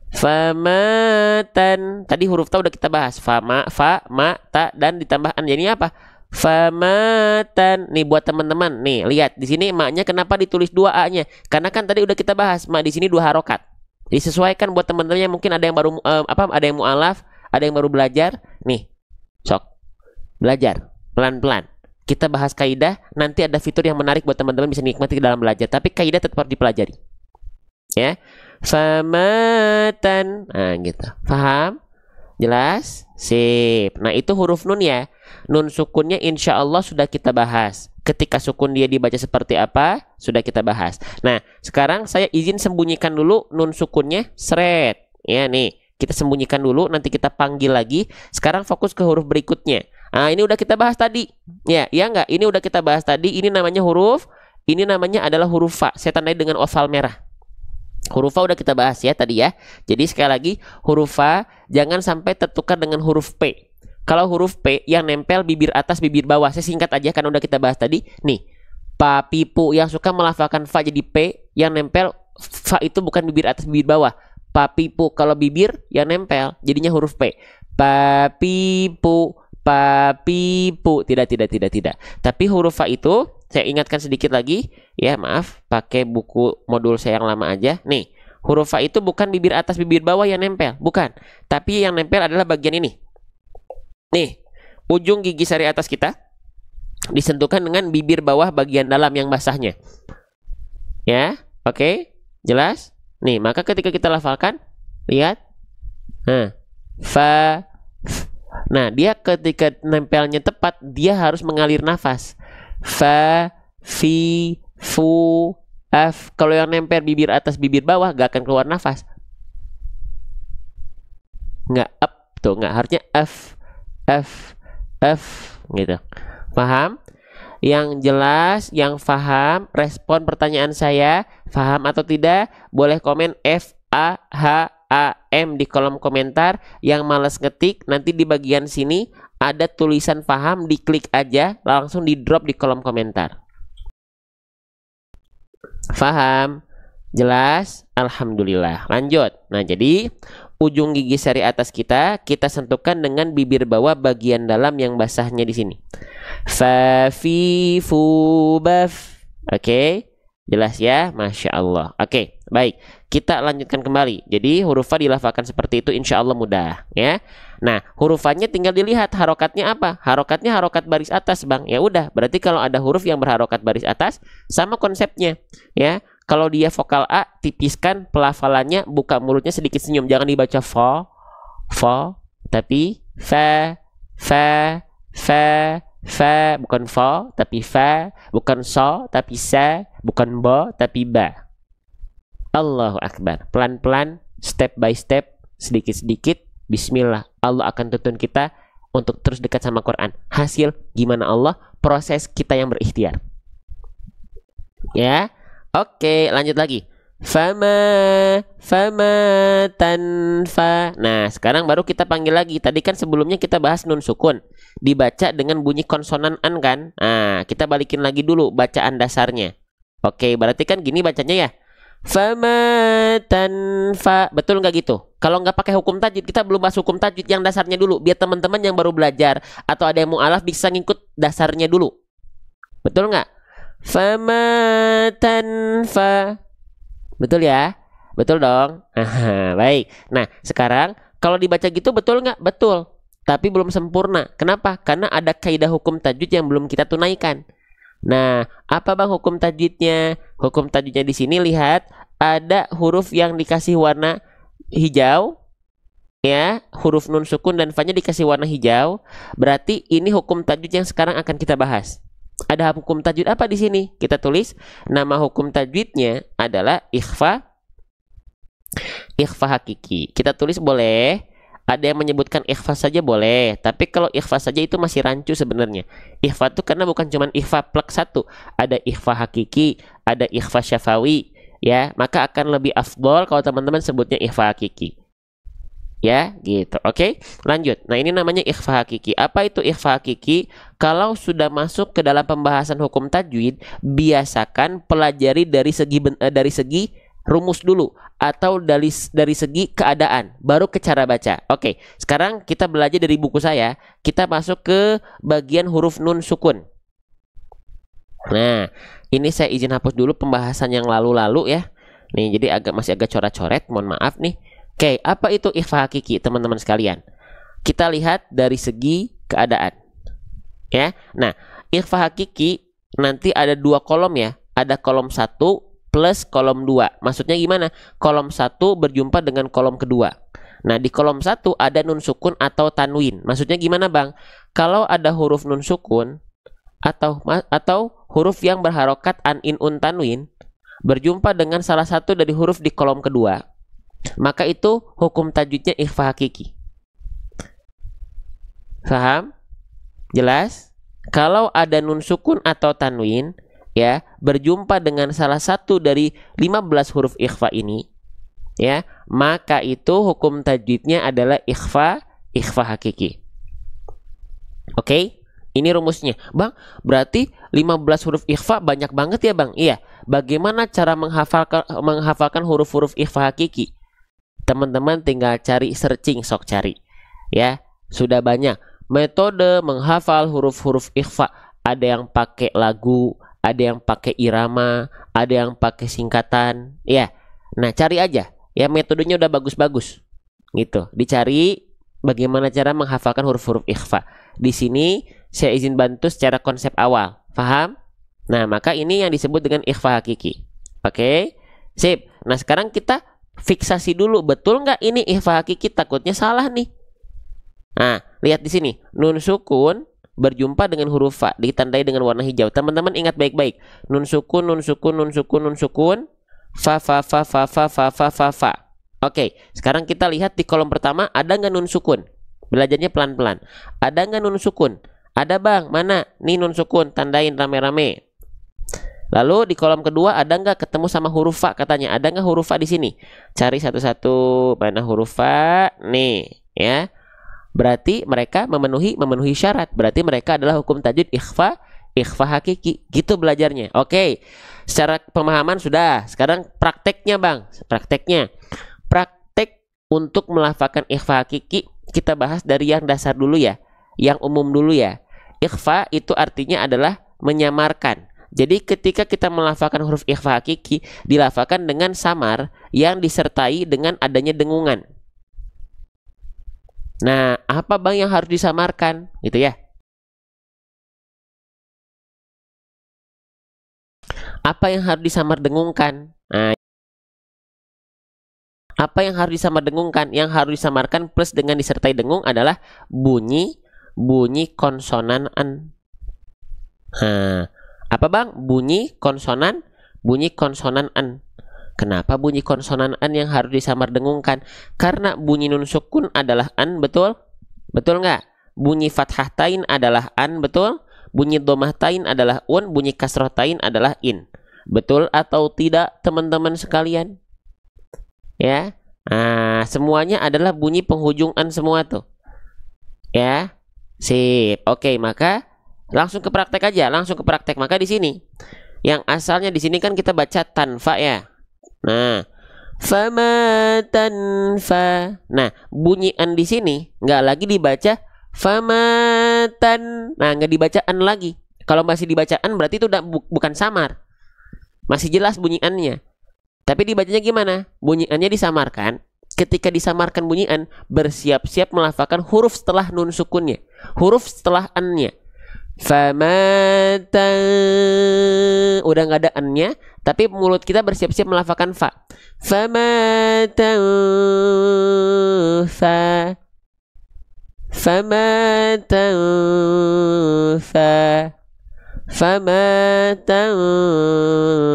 Famatan. Tadi huruf ta udah kita bahas. Fama, fa, ma, ta dan ditambah an jadinya apa? Famatan. Nih buat teman-teman, nih lihat di sini maknya kenapa ditulis dua a-nya? Karena kan tadi udah kita bahas mak di sini dua harokat. Disesuaikan buat teman-teman yang mungkin ada yang baru ada yang mualaf, ada yang baru belajar. Nih, sok belajar pelan-pelan. Kita bahas kaidah, nanti ada fitur yang menarik buat teman-teman bisa nikmati dalam belajar. Tapi kaidah tetap harus dipelajari. Ya, famatan. Nah, gitu. Paham? Jelas? Sip. Nah, itu huruf nun ya. Nun sukunnya insya Allah sudah kita bahas. Ketika sukun dia dibaca seperti apa, sudah kita bahas. Nah, sekarang saya izin sembunyikan dulu nun sukunnya, seret. Ya, nih, kita sembunyikan dulu, nanti kita panggil lagi. Sekarang fokus ke huruf berikutnya. Nah, ini udah kita bahas tadi. Ya enggak? Ini udah kita bahas tadi. Ini namanya huruf, ini namanya adalah huruf fa. Saya tandai dengan oval merah. Huruf fa udah kita bahas ya tadi ya. Jadi sekali lagi, huruf fa jangan sampai tertukar dengan huruf P. Kalau huruf P yang nempel bibir atas bibir bawah, saya singkat aja karena udah kita bahas tadi. Nih, pa, pipu yang suka melafalkan fa jadi P, yang nempel fa itu bukan bibir atas bibir bawah. papipu. Kalau bibir yang nempel jadinya huruf P. Papipu, papipu. Tidak. Tapi huruf fa itu saya ingatkan sedikit lagi ya, maaf, pakai buku modul saya yang lama aja. Nih, huruf fa itu bukan bibir atas bibir bawah yang nempel, bukan. Tapi yang nempel adalah bagian ini. Nih, ujung gigi sari atas kita disentuhkan dengan bibir bawah bagian dalam yang basahnya. Ya, oke, jelas? Nih, maka ketika kita lafalkan, lihat. Nah, fa. Nah, dia ketika nempelnya tepat, dia harus mengalir nafas. Fa, fi, fu, af. Kalau yang nempel bibir atas bibir bawah gak akan keluar nafas. Nggak up tuh, nggak, harusnya f gitu. Paham? Yang jelas, yang paham, respon pertanyaan saya, paham atau tidak, boleh komen FAHAM di kolom komentar. Yang malas ngetik, nanti di bagian sini ada tulisan paham, diklik aja, langsung di drop di kolom komentar. Paham? Jelas? Alhamdulillah. Lanjut. Nah, jadi ujung gigi sari atas kita sentuhkan dengan bibir bawah bagian dalam yang basahnya di sini. Fa, fi, fu, baf. Oke, jelas ya? Masya Allah. Oke, baik. Kita lanjutkan kembali. Jadi huruf fa dilafalkan seperti itu, insya Allah mudah ya. Nah, huruf fa-nya tinggal dilihat harokatnya apa. Harokatnya harokat baris atas, Bang. Ya udah, berarti kalau ada huruf yang berharokat baris atas, sama konsepnya ya. Kalau dia vokal A, tipiskan pelafalannya, buka mulutnya sedikit senyum. Jangan dibaca fo, tapi fa, bukan fo, tapi fa, bukan so, tapi sa, bukan bo, tapi ba. Allahu Akbar. Pelan-pelan, step by step, sedikit-sedikit. Bismillah. Allah akan tuntun kita untuk terus dekat sama Quran. Hasil gimana Allah? Proses kita yang berikhtiar. Ya. Oke, lanjut lagi. Fama, tanfa. Nah, sekarang baru kita panggil lagi. Tadi kan sebelumnya kita bahas nun sukun. Dibaca dengan bunyi konsonan an kan? Nah, kita balikin lagi dulu bacaan dasarnya. Oke, berarti kan gini bacanya ya. Fama, tanfa. Betul nggak gitu? Kalau nggak pakai hukum tajwid, kita belum bahas hukum tajwid yang dasarnya dulu. Biar teman-teman yang baru belajar atau ada yang mu'alaf bisa ngikut dasarnya dulu. Betul nggak? Fama tanfa. Betul ya? Betul dong. Aha, baik. Nah, sekarang kalau dibaca gitu betul nggak? Betul. Tapi belum sempurna. Kenapa? Karena ada kaidah hukum tajwid yang belum kita tunaikan. Nah, apa Bang hukum tajwidnya? Hukum tajwidnya di sini lihat ada huruf yang dikasih warna hijau. Ya, huruf nun sukun dan fa-nya dikasih warna hijau. Berarti ini hukum tajwid yang sekarang akan kita bahas. Ada hukum tajwid apa di sini? Kita tulis nama hukum tajwidnya adalah ikhfa hakiki. Kita tulis boleh. Ada yang menyebutkan ikhfa saja boleh. Tapi kalau ikhfa saja itu masih rancu sebenarnya. Ikhfa itu karena bukan cuma ikhfa plek satu. Ada ikhfa hakiki, ada ikhfa syafawi. Ya, maka akan lebih afdol kalau teman-teman sebutnya ikhfa hakiki. Ya, gitu. Oke, lanjut. Nah, ini namanya ikhfa hakiki. Apa itu ikhfa hakiki? Kalau sudah masuk ke dalam pembahasan hukum tajwid, biasakan pelajari dari segi rumus dulu atau dari segi keadaan, baru ke cara baca. Oke, sekarang kita belajar dari buku saya. Kita masuk ke bagian huruf nun sukun. Nah, ini saya izin hapus dulu pembahasan yang lalu-lalu ya. Nih, jadi masih agak coret-coret, mohon maaf nih. Oke, apa itu ikhfa hakiki teman-teman sekalian? Kita lihat dari segi keadaan. Ya. Nah, ikhfa hakiki nanti ada dua kolom ya. Ada kolom 1 plus kolom 2. Maksudnya gimana? Kolom 1 berjumpa dengan kolom kedua. Nah, di kolom 1 ada nun sukun atau tanwin. Maksudnya gimana, Bang? Kalau ada huruf nun sukun atau huruf yang berharokat an, in, un, tanwin berjumpa dengan salah satu dari huruf di kolom kedua, maka itu hukum tajwidnya ikhfa hakiki. Paham? Jelas? Kalau ada nun sukun atau tanwin ya berjumpa dengan salah satu dari 15 huruf ikhfa ini ya, maka itu hukum tajwidnya adalah ikhfa hakiki. Oke? Ini rumusnya. Bang, berarti 15 huruf ikhfa banyak banget ya, Bang? Iya. Bagaimana cara menghafalkan huruf-huruf ikhfa hakiki? Teman-teman tinggal cari, searching, sok cari. Ya, sudah banyak metode menghafal huruf-huruf ikhfa. Ada yang pakai lagu, ada yang pakai irama, ada yang pakai singkatan. Ya, nah cari aja. Ya, metodenya udah bagus-bagus. Gitu. Dicari bagaimana cara menghafalkan huruf-huruf ikhfa. Di sini saya izin bantu secara konsep awal. Paham? Nah, maka ini yang disebut dengan ikhfa hakiki. Oke? Sip. Nah, sekarang kita fiksasi dulu. Betul nggak ini ikhfa hakiki? Takutnya salah nih. Nah, lihat di sini. Nun sukun berjumpa dengan huruf fa ditandai dengan warna hijau. Teman-teman ingat baik-baik. Nun sukun, nun sukun, nun sukun, nun sukun. Fa, fa, fa, fa, fa, fa, fa, fa, fa. Oke, sekarang kita lihat di kolom pertama ada nggak nun sukun? Belajarnya pelan-pelan. Ada nggak nun sukun? Ada bang, mana? Nih nun sukun, tandain rame-rame. Lalu di kolom kedua ada nggak ketemu sama huruf fa katanya? Ada nggak huruf fa di sini? Cari satu-satu. Mana huruf fa? Nih, ya. Berarti mereka memenuhi syarat. Berarti mereka adalah hukum tajwid ikhfa hakiki. Gitu belajarnya. Oke. Secara pemahaman sudah. Sekarang prakteknya bang. Praktek untuk melafalkan ikhfa hakiki kita bahas dari yang dasar dulu ya, yang umum dulu ya. Ikhfa itu artinya adalah menyamarkan. Jadi ketika kita melafalkan huruf ikhfa hakiki dilafalkan dengan samar yang disertai dengan adanya dengungan. Nah, apa bang yang harus disamarkan? Gitu ya. Apa yang harus disamar dengungkan? Nah, apa yang harus disamar dengungkan? Yang harus disamarkan plus dengan disertai dengung adalah bunyi konsonan an. Nah, apa bang? Bunyi konsonan an. Kenapa bunyi konsonan an yang harus disamar dengungkan? Karena bunyi nun sukun adalah an, betul? Betul nggak? Bunyi fathah tain adalah an, betul? Bunyi domah tain adalah un, bunyi kasroh tain adalah in. Betul atau tidak teman-teman sekalian? Ya, nah, semuanya adalah bunyi penghujung an semua tuh. Ya, sip. Oke, maka langsung ke praktek aja, langsung ke praktek. Maka di sini, yang asalnya di sini kan kita baca tanfa ya. Nah, fama tanfa. Nah, bunyi an di sini nggak lagi dibaca famatan. Nah, nggak dibaca an lagi. Kalau masih dibaca an berarti itu udah bukan samar. Masih jelas bunyi an-nya. Tapi dibacanya gimana? Bunyiannya disamarkan. Ketika disamarkan bunyian, bersiap-siap melafalkan huruf setelah nun sukunnya. Huruf setelah an-nya. Famata. Udah nggak ada an-nya, tapi mulut kita bersiap-siap melafalkan fa. Famata fa. Famata fa. Famata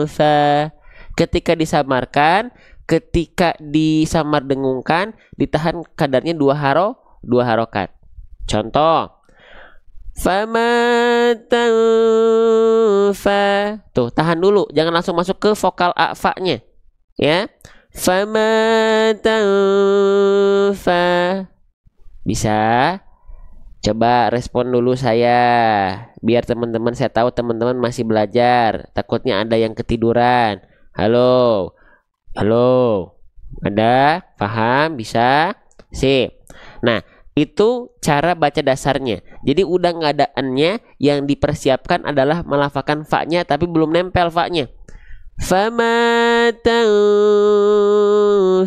fa. Ketika disamarkan, ketika disamar dengungkan, ditahan kadarnya dua harokat. Contoh, famatan fa. Tuh, tahan dulu, jangan langsung masuk ke vokal a fa-nya. Ya. Famatan fa. Bisa? Coba respon dulu saya, biar teman-teman, saya tahu teman-teman masih belajar. Takutnya ada yang ketiduran. Halo, ada? Paham? Bisa? Sip. Nah, itu cara baca dasarnya. Jadi udah nggak ada an-nya, yang dipersiapkan adalah melafalkan fa-nya, tapi belum nempel fa-nya. Famatan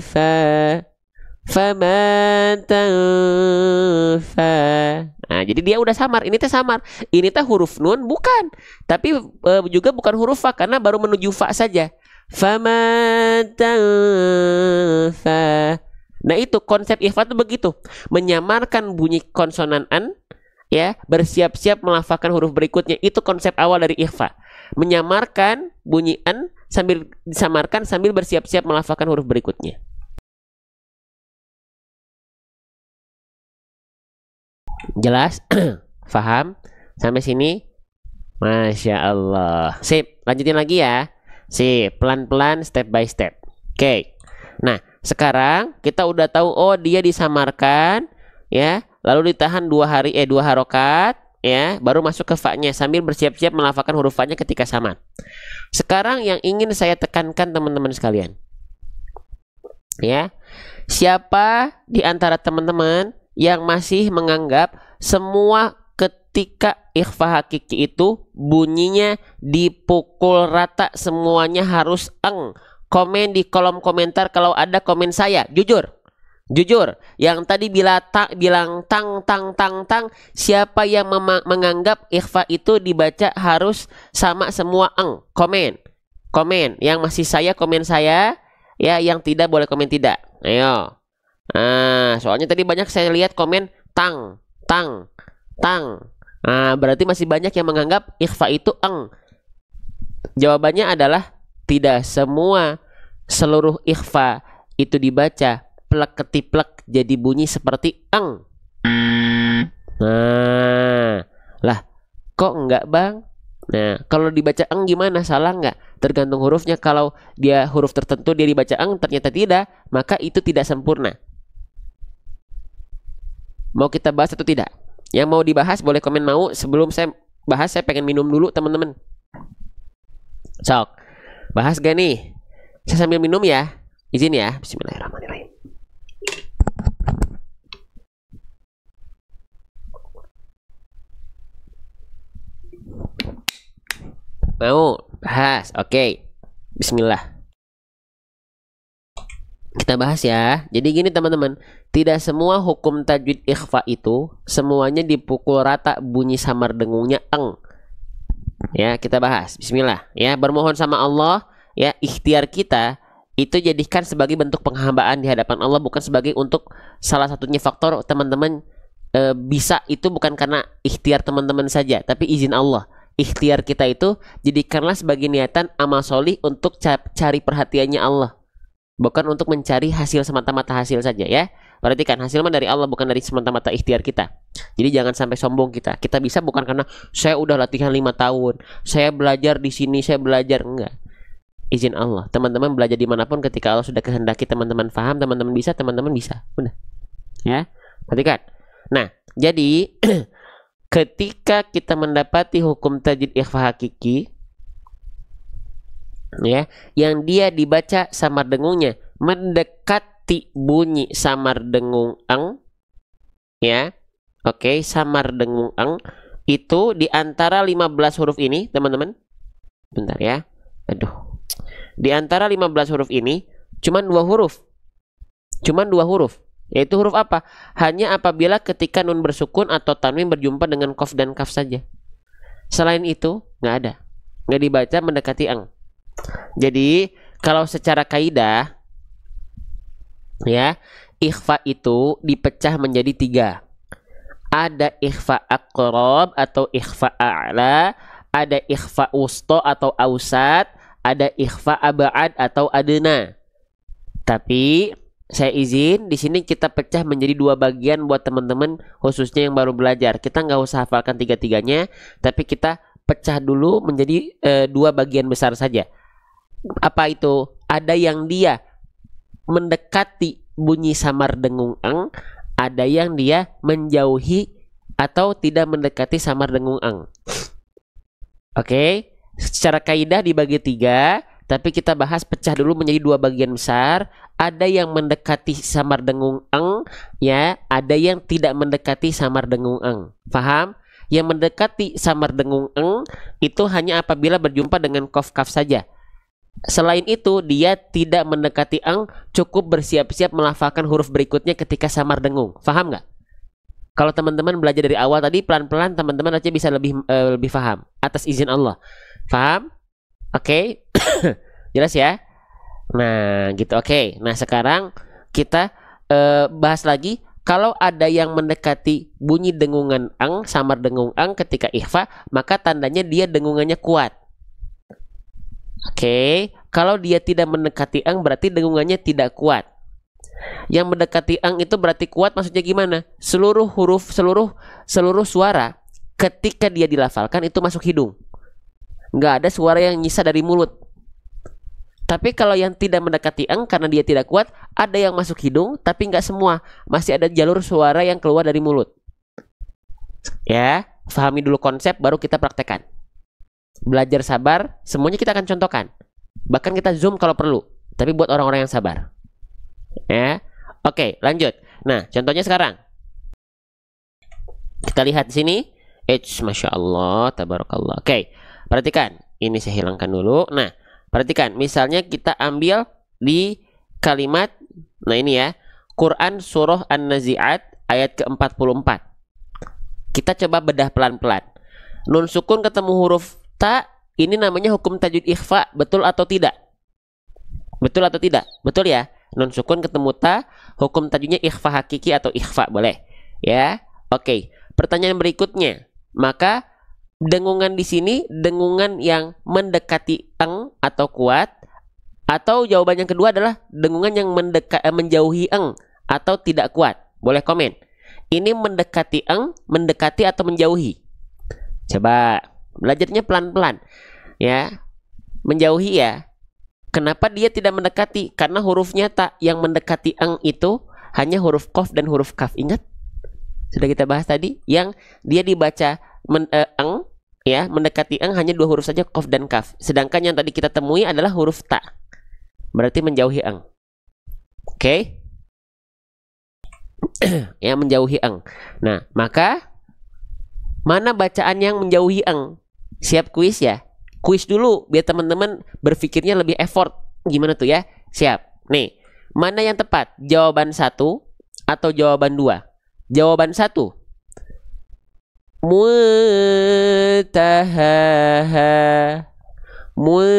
fa. Famatan fa. Nah, jadi dia udah samar. Ini teh samar. Ini teh huruf nun bukan, tapi juga bukan huruf fa karena baru menuju fa saja. Famatan fa. Nah, itu konsep ikhfa itu begitu, menyamarkan bunyi konsonan an, ya, bersiap-siap melafalkan huruf berikutnya. Itu konsep awal dari ikhfa, menyamarkan bunyi an sambil disamarkan sambil bersiap-siap melafalkan huruf berikutnya. Jelas? Faham? Sampai sini? Masya Allah. Sip, lanjutin lagi ya. Sip, pelan-pelan, step by step. Oke. Nah, sekarang kita udah tahu, oh dia disamarkan, ya, lalu ditahan dua harokat, ya, baru masuk ke fa-nya sambil bersiap-siap melafalkan huruf fa-nya ketika samar. Sekarang yang ingin saya tekankan teman-teman sekalian, Ya, siapa di antara teman-teman yang masih menganggap semua ketika ikhfa hakiki itu bunyinya dipukul rata semuanya harus eng? Komen di kolom komentar kalau ada komen saya. Jujur. Jujur, yang tadi bilang tang tang tang tang, siapa yang menganggap ikhfa itu dibaca harus sama semua eng? Komen. Komen. Yang masih saya komen saya, ya, yang tidak boleh komen tidak. Ayo. Nah, soalnya tadi banyak saya lihat komen tang tang tang. Nah, berarti masih banyak yang menganggap ikhfa itu eng. Jawabannya adalah tidak semua. Seluruh ikhfa itu dibaca plek ketiplek jadi bunyi seperti eng. Nah, lah kok enggak bang? Nah, kalau dibaca eng gimana? Salah enggak? Tergantung hurufnya. Kalau dia huruf tertentu dia dibaca eng, ternyata tidak, maka itu tidak sempurna. Mau kita bahas atau tidak? Yang mau dibahas boleh komen mau. Sebelum saya bahas, saya pengen minum dulu teman-teman. Sok, bahas gak nih? Saya sambil minum ya. Izin ya. Bismillahirrahmanirrahim. Mau bahas? Oke. Bismillah. Kita bahas ya. Jadi gini teman-teman, tidak semua hukum tajwid ikhfa itu semuanya dipukul rata bunyi samar dengungnya eng. Ya, kita bahas. Bismillah. Ya, bermohon sama Allah, ya, ikhtiar kita itu jadikan sebagai bentuk penghambaan di hadapan Allah, bukan sebagai untuk salah satunya faktor teman-teman bisa itu bukan karena ikhtiar teman-teman saja, tapi izin Allah. Ikhtiar kita itu jadikanlah sebagai niatan amal solih untuk cari perhatiannya Allah, bukan untuk mencari hasil semata-mata hasil saja ya. Perhatikan, hasil mah dari Allah, bukan dari semata-mata ikhtiar kita. Jadi jangan sampai sombong kita. Kita bisa bukan karena saya udah latihan 5 tahun, saya belajar di sini, saya belajar, enggak. Izin Allah. Teman-teman belajar dimanapun ketika Allah sudah kehendaki teman-teman paham, teman-teman bisa, teman-teman bisa. Udah. Ya. Perhatikan. Nah, jadi ketika kita mendapati hukum tajwid ikhfa hakiki, ya, yang dia dibaca samar dengungnya mendekati bunyi samar dengung eng, ya. Oke, samar dengung eng itu di antara 15 huruf ini, teman-teman. Bentar ya. Aduh. Di antara 15 huruf ini cuman 2 huruf. Cuman 2 huruf. Yaitu huruf apa? Hanya apabila ketika nun bersukun atau tanwin berjumpa dengan qaf dan kaf saja. Selain itu nggak ada. Nggak dibaca mendekati eng. Jadi kalau secara kaidah, ya, ikhfa itu dipecah menjadi 3. Ada ikhfa aqrab atau ikhfa a'la, ada ikhfa wusta atau ausat, ada ikhfa ab'ad atau adna. Tapi saya izin di sini kita pecah menjadi 2 bagian buat teman-teman khususnya yang baru belajar. Kita nggak usah hafalkan 3-tiganya, tapi kita pecah dulu menjadi 2 bagian besar saja. Apa itu? Ada yang dia mendekati bunyi samar dengung eng, ada yang dia menjauhi atau tidak mendekati samar dengung eng. Oke, secara kaidah dibagi 3, tapi kita bahas pecah dulu menjadi 2 bagian besar. Ada yang mendekati samar dengung eng, ya, ada yang tidak mendekati samar dengung eng. Paham? Yang mendekati samar dengung eng itu hanya apabila berjumpa dengan qaf kaf saja. Selain itu dia tidak mendekati eng, cukup bersiap-siap melafalkan huruf berikutnya ketika samar dengung. Paham nggak? Kalau teman-teman belajar dari awal tadi pelan-pelan, teman-teman aja bisa lebih paham atas izin Allah. Paham? Oke. Jelas ya? Nah, gitu. Oke. Nah, sekarang kita bahas lagi. Kalau ada yang mendekati bunyi dengungan eng, samar dengung eng ketika ikhfa, maka tandanya dia dengungannya kuat. Oke, kalau dia tidak mendekati eng berarti dengungannya tidak kuat. Yang mendekati eng itu berarti kuat, maksudnya gimana? Seluruh huruf, seluruh suara ketika dia dilafalkan itu masuk hidung. Nggak ada suara yang nyisa dari mulut. Tapi kalau yang tidak mendekati eng karena dia tidak kuat, ada yang masuk hidung tapi nggak semua. Masih ada jalur suara yang keluar dari mulut. Ya, pahami dulu konsep baru kita praktekkan. Belajar sabar, semuanya kita akan contohkan. Bahkan kita zoom kalau perlu. Tapi buat orang-orang yang sabar. Ya. Oke, lanjut. Nah, contohnya sekarang. Kita lihat di sini. Masya Allah, tabarakallah. Oke, perhatikan. Ini saya hilangkan dulu. Nah, perhatikan. Misalnya kita ambil di kalimat, nah ini ya, Quran Surah An-Nazi'at ayat ke-44. Kita coba bedah pelan-pelan. Nun sukun ketemu huruf ta, ini namanya hukum tajwid ikhfa, betul atau tidak? Betul atau tidak? Betul ya? Nun sukun ketemu ta, hukum tajwidnya ikhfa hakiki atau ikhfa, boleh? Ya. Oke. Pertanyaan berikutnya. Maka dengungan di sini dengungan yang mendekati eng atau kuat, atau jawaban yang kedua adalah dengungan yang menjauhi eng atau tidak kuat. Boleh komen. Ini mendekati eng, mendekati atau menjauhi? Coba belajarnya pelan-pelan. Ya. Menjauhi ya. Kenapa dia tidak mendekati? Karena hurufnya tak, yang mendekati eng itu hanya huruf qaf dan huruf kaf. Ingat? Sudah kita bahas tadi, yang dia dibaca eng, ya, mendekati eng hanya dua huruf saja, qaf dan kaf. Sedangkan yang tadi kita temui adalah huruf ta. Berarti menjauhi eng. Oke? Ya, menjauhi eng. Nah, maka mana bacaan yang menjauhi eng? Siap kuis ya? Kuis dulu biar teman-teman berpikirnya lebih effort. Gimana tuh ya? Siap. Nih, mana yang tepat? Jawaban 1 atau jawaban 2? Jawaban 1. Mutahaha. Mutahaha.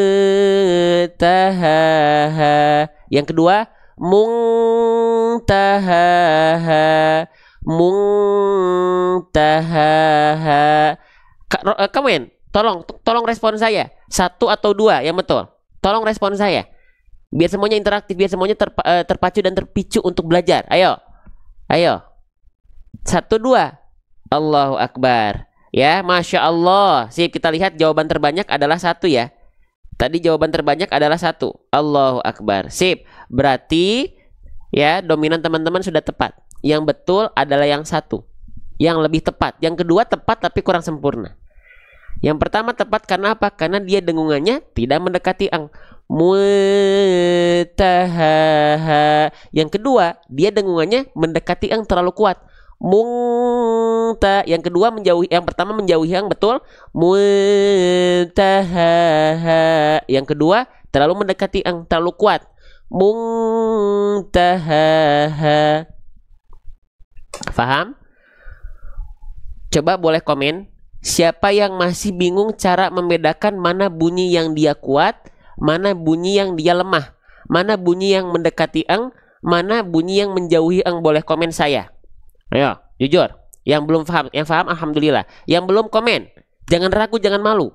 Yang kedua, muntahaha. Muntahaha. Komen, tolong respon saya. 1 atau 2 yang betul. Tolong respon saya. Biar semuanya interaktif, biar semuanya terpacu dan terpicu untuk belajar. Ayo. Ayo. 1, 2. Allahu Akbar. Ya, Masya Allah. Sip, kita lihat jawaban terbanyak adalah 1 ya. Tadi jawaban terbanyak adalah 1. Allahu Akbar. Sip. Berarti ya, dominan teman-teman sudah tepat. Yang betul adalah yang 1. Yang lebih tepat. Yang kedua tepat tapi kurang sempurna. Yang pertama tepat karena apa? Karena dia dengungannya tidak mendekati ang. Mutahaha. Yang kedua, dia dengungannya mendekati ang terlalu kuat. Mungta. Yang kedua menjauhi, yang pertama menjauhi ang, betul? Muntahaha. Yang kedua terlalu mendekati ang, terlalu kuat. Muntahaha. Faham? Coba boleh komen. Siapa yang masih bingung cara membedakan mana bunyi yang dia kuat, mana bunyi yang dia lemah, mana bunyi yang mendekati ang, mana bunyi yang menjauhi ang, boleh komen saya. Ayo, jujur. Yang belum paham, yang paham alhamdulillah. Yang belum komen, jangan ragu, jangan malu.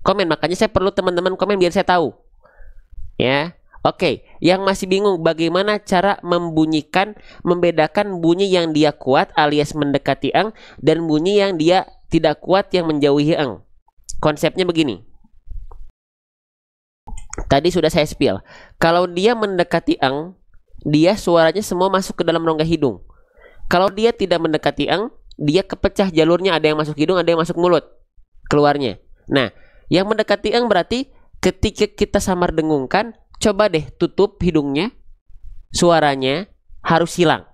Komen, makanya saya perlu teman-teman komen biar saya tahu. Ya. Oke, yang masih bingung bagaimana cara membedakan bunyi yang dia kuat alias mendekati ang dan bunyi yang dia tidak kuat yang menjauhi ang. Konsepnya begini. Tadi sudah saya spill. Kalau dia mendekati ang, dia suaranya semua masuk ke dalam rongga hidung. Kalau dia tidak mendekati ang, dia kepecah jalurnya, ada yang masuk hidung, ada yang masuk mulut keluarnya. Nah, yang mendekati ang berarti ketika kita samar dengungkan, coba deh tutup hidungnya, suaranya harus hilang.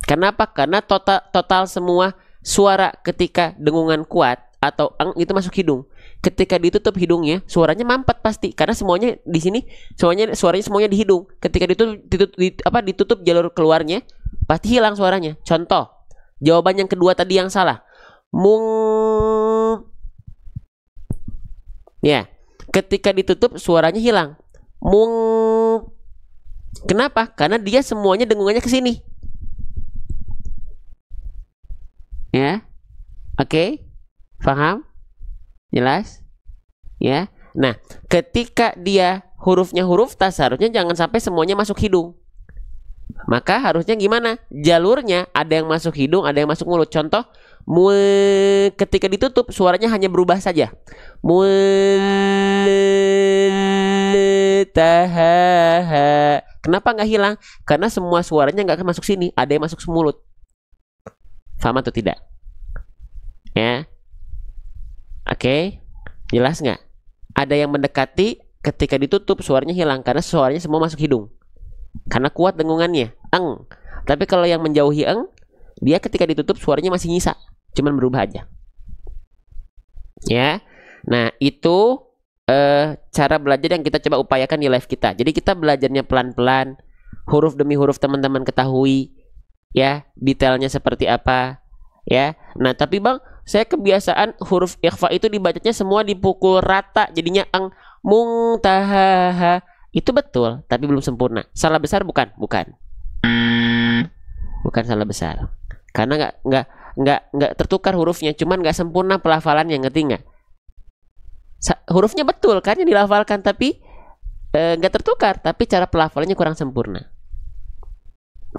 Kenapa? Karena total semua suara ketika dengungan kuat atau ang itu masuk hidung. Ketika ditutup hidungnya, suaranya mampet pasti, karena semuanya di sini, suaranya semuanya di hidung. Ketika ditutup jalur keluarnya, pasti hilang suaranya. Contoh, jawaban yang kedua tadi yang salah. Ya, ketika ditutup suaranya hilang. Kenapa? Karena dia semuanya dengungannya ke sini. Ya. Oke. Paham? Jelas? Ya. Nah, ketika dia hurufnya huruf tas, harusnya jangan sampai semuanya masuk hidung. Maka harusnya gimana? Jalurnya ada yang masuk hidung, ada yang masuk mulut. Contoh, ketika ditutup suaranya hanya berubah saja. Kenapa nggak hilang? Karena semua suaranya nggak akan masuk sini, ada yang masuk mulut. Paham atau tidak? Ya. Oke. Jelas nggak? Ada yang mendekati, ketika ditutup suaranya hilang karena suaranya semua masuk hidung. karena kuat dengungannya, eng. Tapi kalau yang menjauhi eng, dia ketika ditutup suaranya masih nyisa, cuman berubah aja. Ya. Nah, itu cara belajar yang kita coba upayakan di live kita. Jadi kita belajarnya pelan-pelan, huruf demi huruf teman-teman ketahui, ya, detailnya seperti apa, ya. Nah, tapi Bang, saya kebiasaan huruf ikhfa itu dibacanya semua dipukul rata, jadinya ang, mung, tahaha. Itu betul, tapi belum sempurna. Salah besar bukan? Bukan. Bukan salah besar. Karena nggak tertukar hurufnya, cuman nggak sempurna pelafalannya, ngerti nggak? Hurufnya betul kan yang dilafalkan, tapi nggak tertukar, tapi cara pelafalannya kurang sempurna.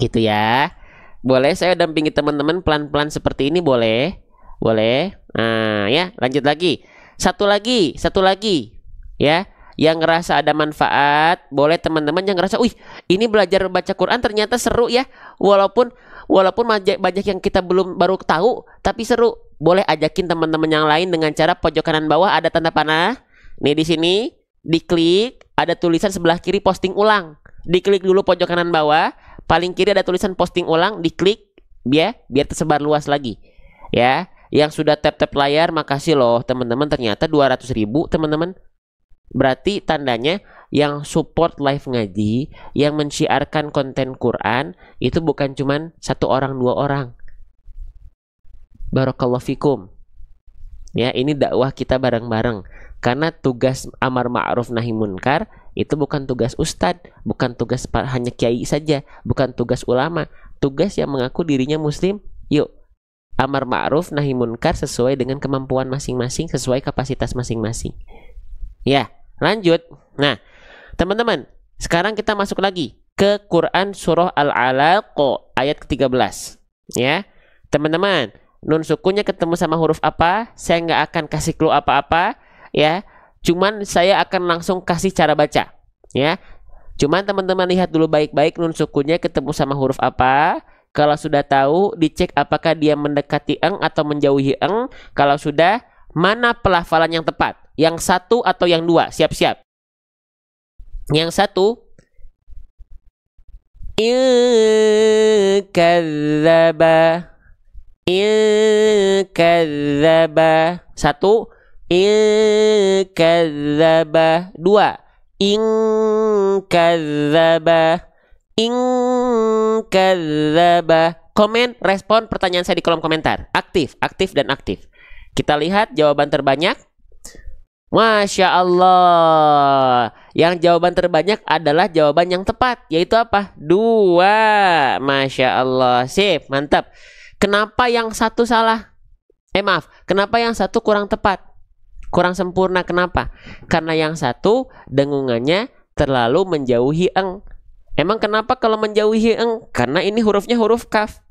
Gitu ya. Boleh saya dampingi teman-teman pelan-pelan seperti ini, boleh? Boleh. Nah, ya, lanjut lagi. Satu lagi, ya. Yang ngerasa ada manfaat, boleh teman-teman yang ngerasa, wih, ini belajar baca Quran ternyata seru ya. Walaupun banyak yang kita baru tahu, tapi seru. Boleh ajakin teman-teman yang lain dengan cara pojok kanan bawah ada tanda panah. Nih di sini, diklik, ada tulisan sebelah kiri posting ulang. Diklik dulu pojok kanan bawah, paling kiri ada tulisan posting ulang, diklik biar tersebar luas lagi. Ya, yang sudah tap-tap layar makasih loh teman-teman, ternyata 200.000 teman-teman. Berarti tandanya yang support live ngaji, yang mensyiarkan konten Quran itu bukan cuman 1 orang 2 orang. Barakallahu fikum. Ya, ini dakwah kita bareng-bareng. Karena tugas amar ma'ruf nahi munkar itu bukan tugas ustadz, bukan tugas hanya kiai saja, bukan tugas ulama, tugas yang mengaku dirinya muslim. Yuk, amar ma'ruf nahi munkar sesuai dengan kemampuan masing-masing, sesuai kapasitas masing-masing. Ya, lanjut. Nah, teman-teman, sekarang kita masuk lagi ke Quran surah Al-Alaq ayat ke-13. Ya, teman-teman, nun sukunnya ketemu sama huruf apa? Saya nggak akan kasih clue apa-apa, ya. Cuman saya akan langsung kasih cara baca, ya. Cuman teman-teman lihat dulu baik-baik nun sukunnya ketemu sama huruf apa. Kalau sudah tahu, dicek apakah dia mendekati eng atau menjauhi eng. Kalau sudah, mana pelafalan yang tepat? Yang satu atau yang dua? Siap-siap. Yang satu, kadzaba. Satu, kadzaba. Dua, kadzaba. Komen, respon pertanyaan saya di kolom komentar. Aktif dan aktif. Kita lihat jawaban terbanyak. Masya Allah. Yang jawaban terbanyak adalah jawaban yang tepat, yaitu apa? 2. Masya Allah. Sip, mantap. Kenapa yang satu salah? Maaf, kenapa yang satu kurang tepat? Kurang sempurna, kenapa? Karena yang satu dengungannya terlalu menjauhi eng. Emang kenapa kalau menjauhi eng? Karena ini hurufnya huruf kaf.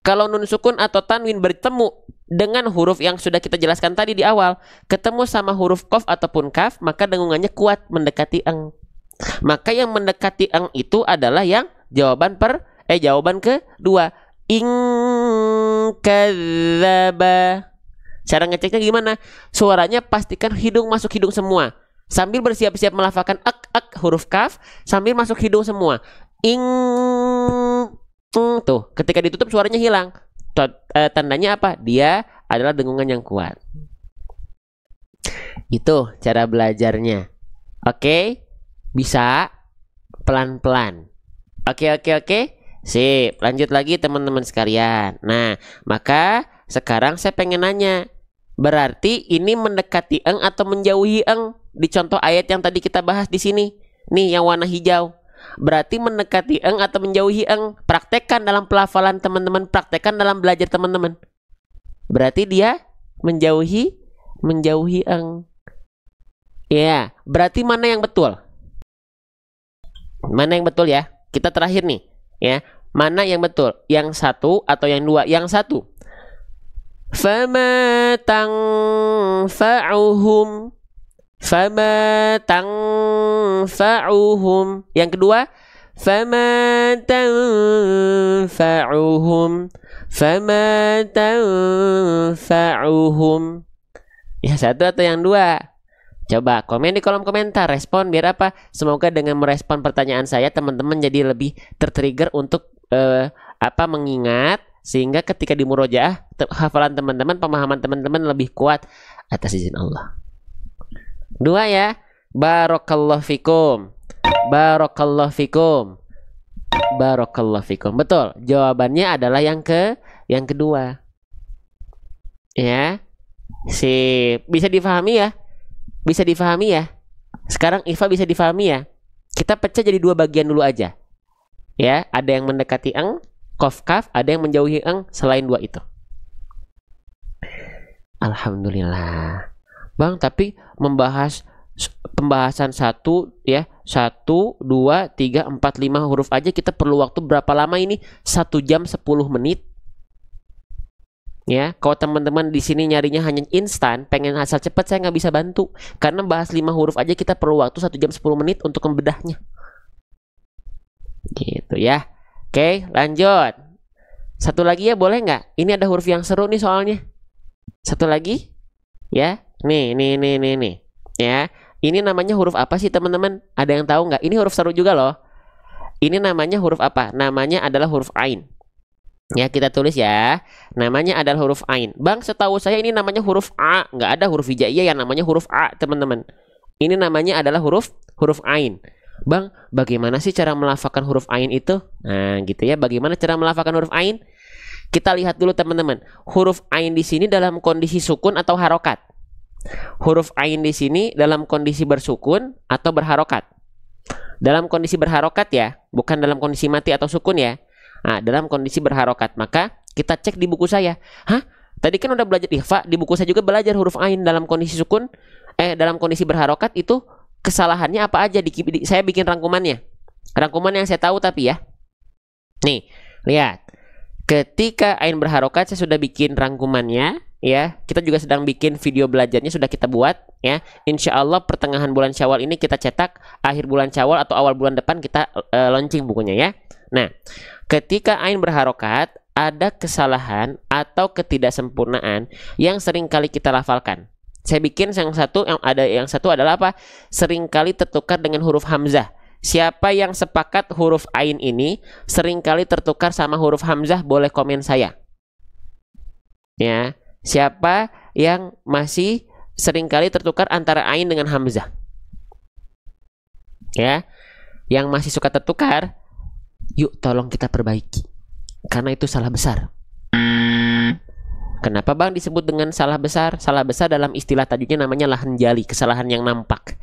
Kalau nun sukun atau tanwin bertemu dengan huruf yang sudah kita jelaskan tadi di awal, ketemu sama huruf qaf ataupun kaf, maka dengungannya kuat mendekati eng. Maka yang mendekati eng itu adalah yang jawaban kedua. Kadzaba. Cara ngeceknya gimana? Suaranya pastikan hidung masuk hidung semua. Sambil bersiap-siap melafalkan ak huruf kaf, sambil masuk hidung semua. Tuh, ketika ditutup suaranya hilang. Tandanya apa? Dia adalah dengungan yang kuat. Itu cara belajarnya. Oke? Bisa pelan-pelan. Oke. Sip, lanjut lagi teman-teman sekalian. Nah, maka sekarang saya pengen nanya, berarti ini mendekati eng atau menjauhi eng? Di contoh ayat yang tadi kita bahas di sini. Nih yang warna hijau. Berarti mendekati eng atau menjauhi eng? Praktekkan dalam pelafalan teman-teman, praktekkan dalam belajar teman-teman. Berarti dia menjauhi eng. Ya, berarti mana yang betul? Mana yang betul ya? Kita terakhir nih, ya. Mana yang betul? Yang satu atau yang dua? Yang satu. Fama tanfa'uhum. Yang kedua, fama tanfa'uhum. Ya, satu atau yang dua? Coba komen di kolom komentar, respon biar apa? Semoga dengan merespon pertanyaan saya teman-teman jadi lebih tertrigger untuk mengingat, sehingga ketika di murojaah hafalan teman-teman, pemahaman teman-teman lebih kuat atas izin Allah. 2 ya. Barakallahu fikum. Barakallahu fikum. Barakallahu fikum. Betul. Jawabannya adalah yang kedua. Ya. Sip. Bisa difahami ya? Bisa difahami ya? Sekarang Ifa bisa difahami ya? Kita pecah jadi 2 bagian dulu aja. Ya, ada yang mendekati eng, qaf kaf, ada yang menjauhi eng selain 2 itu. Alhamdulillah. Bang, tapi membahas pembahasan 1 ya, 1, 2, 3, 4, 5 huruf aja kita perlu waktu berapa lama ini? 1 jam 10 menit. Ya, kalau teman-teman di sini nyarinya hanya instan, pengen hasil cepat, saya nggak bisa bantu. Karena bahas 5 huruf aja kita perlu waktu 1 jam 10 menit untuk membedahnya. Gitu ya. Oke, lanjut. Satu lagi ya, boleh nggak? Ini ada huruf yang seru nih soalnya. Satu lagi. Ya, nih. Ya, ini namanya huruf apa sih teman-teman? Ada yang tahu nggak? Ini huruf seru juga loh. Ini namanya huruf apa? Namanya adalah huruf ain. Ya, kita tulis ya. Namanya adalah huruf ain. Bang, setahu saya ini namanya huruf A. Nggak ada huruf hijaiyah yang namanya huruf A, teman-teman. Ini namanya adalah huruf ain. Bang, bagaimana sih cara melafalkan huruf ain itu? Nah, gitu ya. Bagaimana cara melafalkan huruf ain? Kita lihat dulu teman-teman. Huruf ain di sini dalam kondisi sukun atau harokat? Huruf ain di sini dalam kondisi bersukun atau berharokat? Dalam kondisi berharokat ya, bukan dalam kondisi mati atau sukun ya. Nah, dalam kondisi berharokat, maka kita cek di buku saya. Hah? Tadi kan udah belajar ikhfa, di buku saya juga belajar huruf ain dalam kondisi sukun, dalam kondisi berharokat itu kesalahannya apa aja? Saya bikin rangkumannya. Rangkuman yang saya tahu tapi ya. Nih, lihat. Ketika ain berharokat saya sudah bikin rangkumannya ya. Kita juga sedang bikin video belajarnya sudah kita buat ya. Insya Allah pertengahan bulan Syawal ini kita cetak, akhir bulan Syawal atau awal bulan depan kita launching bukunya ya. Nah, ketika ain berharokat ada kesalahan atau ketidaksempurnaan yang sering kali kita lafalkan. Saya bikin yang satu adalah apa? Seringkali tertukar dengan huruf hamzah. Siapa yang sepakat huruf ain ini seringkali tertukar sama huruf hamzah, boleh komen saya. Ya, siapa yang masih seringkali tertukar antara ain dengan hamzah? Ya, yang masih suka tertukar, yuk tolong kita perbaiki. Karena itu salah besar. Kenapa bang disebut dengan salah besar? Salah besar dalam istilah tajwidnya namanya lahan jali, kesalahan yang nampak.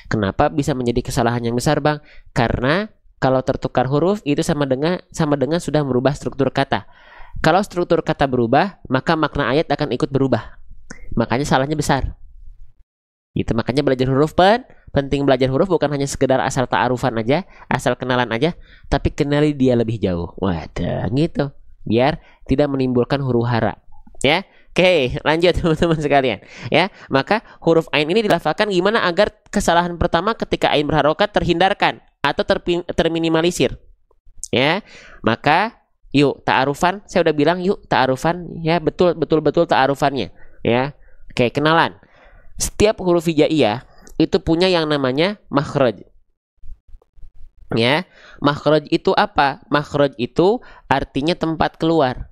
Kenapa bisa menjadi kesalahan yang besar bang? Karena kalau tertukar huruf itu sama dengan sudah merubah struktur kata. Kalau struktur kata berubah, maka makna ayat akan ikut berubah. Makanya salahnya besar. Gitu, makanya belajar huruf penting. Belajar huruf bukan hanya sekedar asal ta'arufan aja, asal kenalan aja, tapi kenali dia lebih jauh. Wadah, gitu. Biar tidak menimbulkan huru hara. Ya. Oke, lanjut teman-teman sekalian. Ya, maka huruf ain ini dilafalkan gimana agar kesalahan pertama ketika ain berharokat terhindarkan atau terminimalisir. Ya. Maka yuk ta'arufan, saya udah bilang yuk ta'arufan ya, betul ta'arufannya. Ya. Oke, kenalan. Setiap huruf hijaiyah itu punya yang namanya makhraj. Ya, makhraj itu apa? Makhraj itu artinya tempat keluar.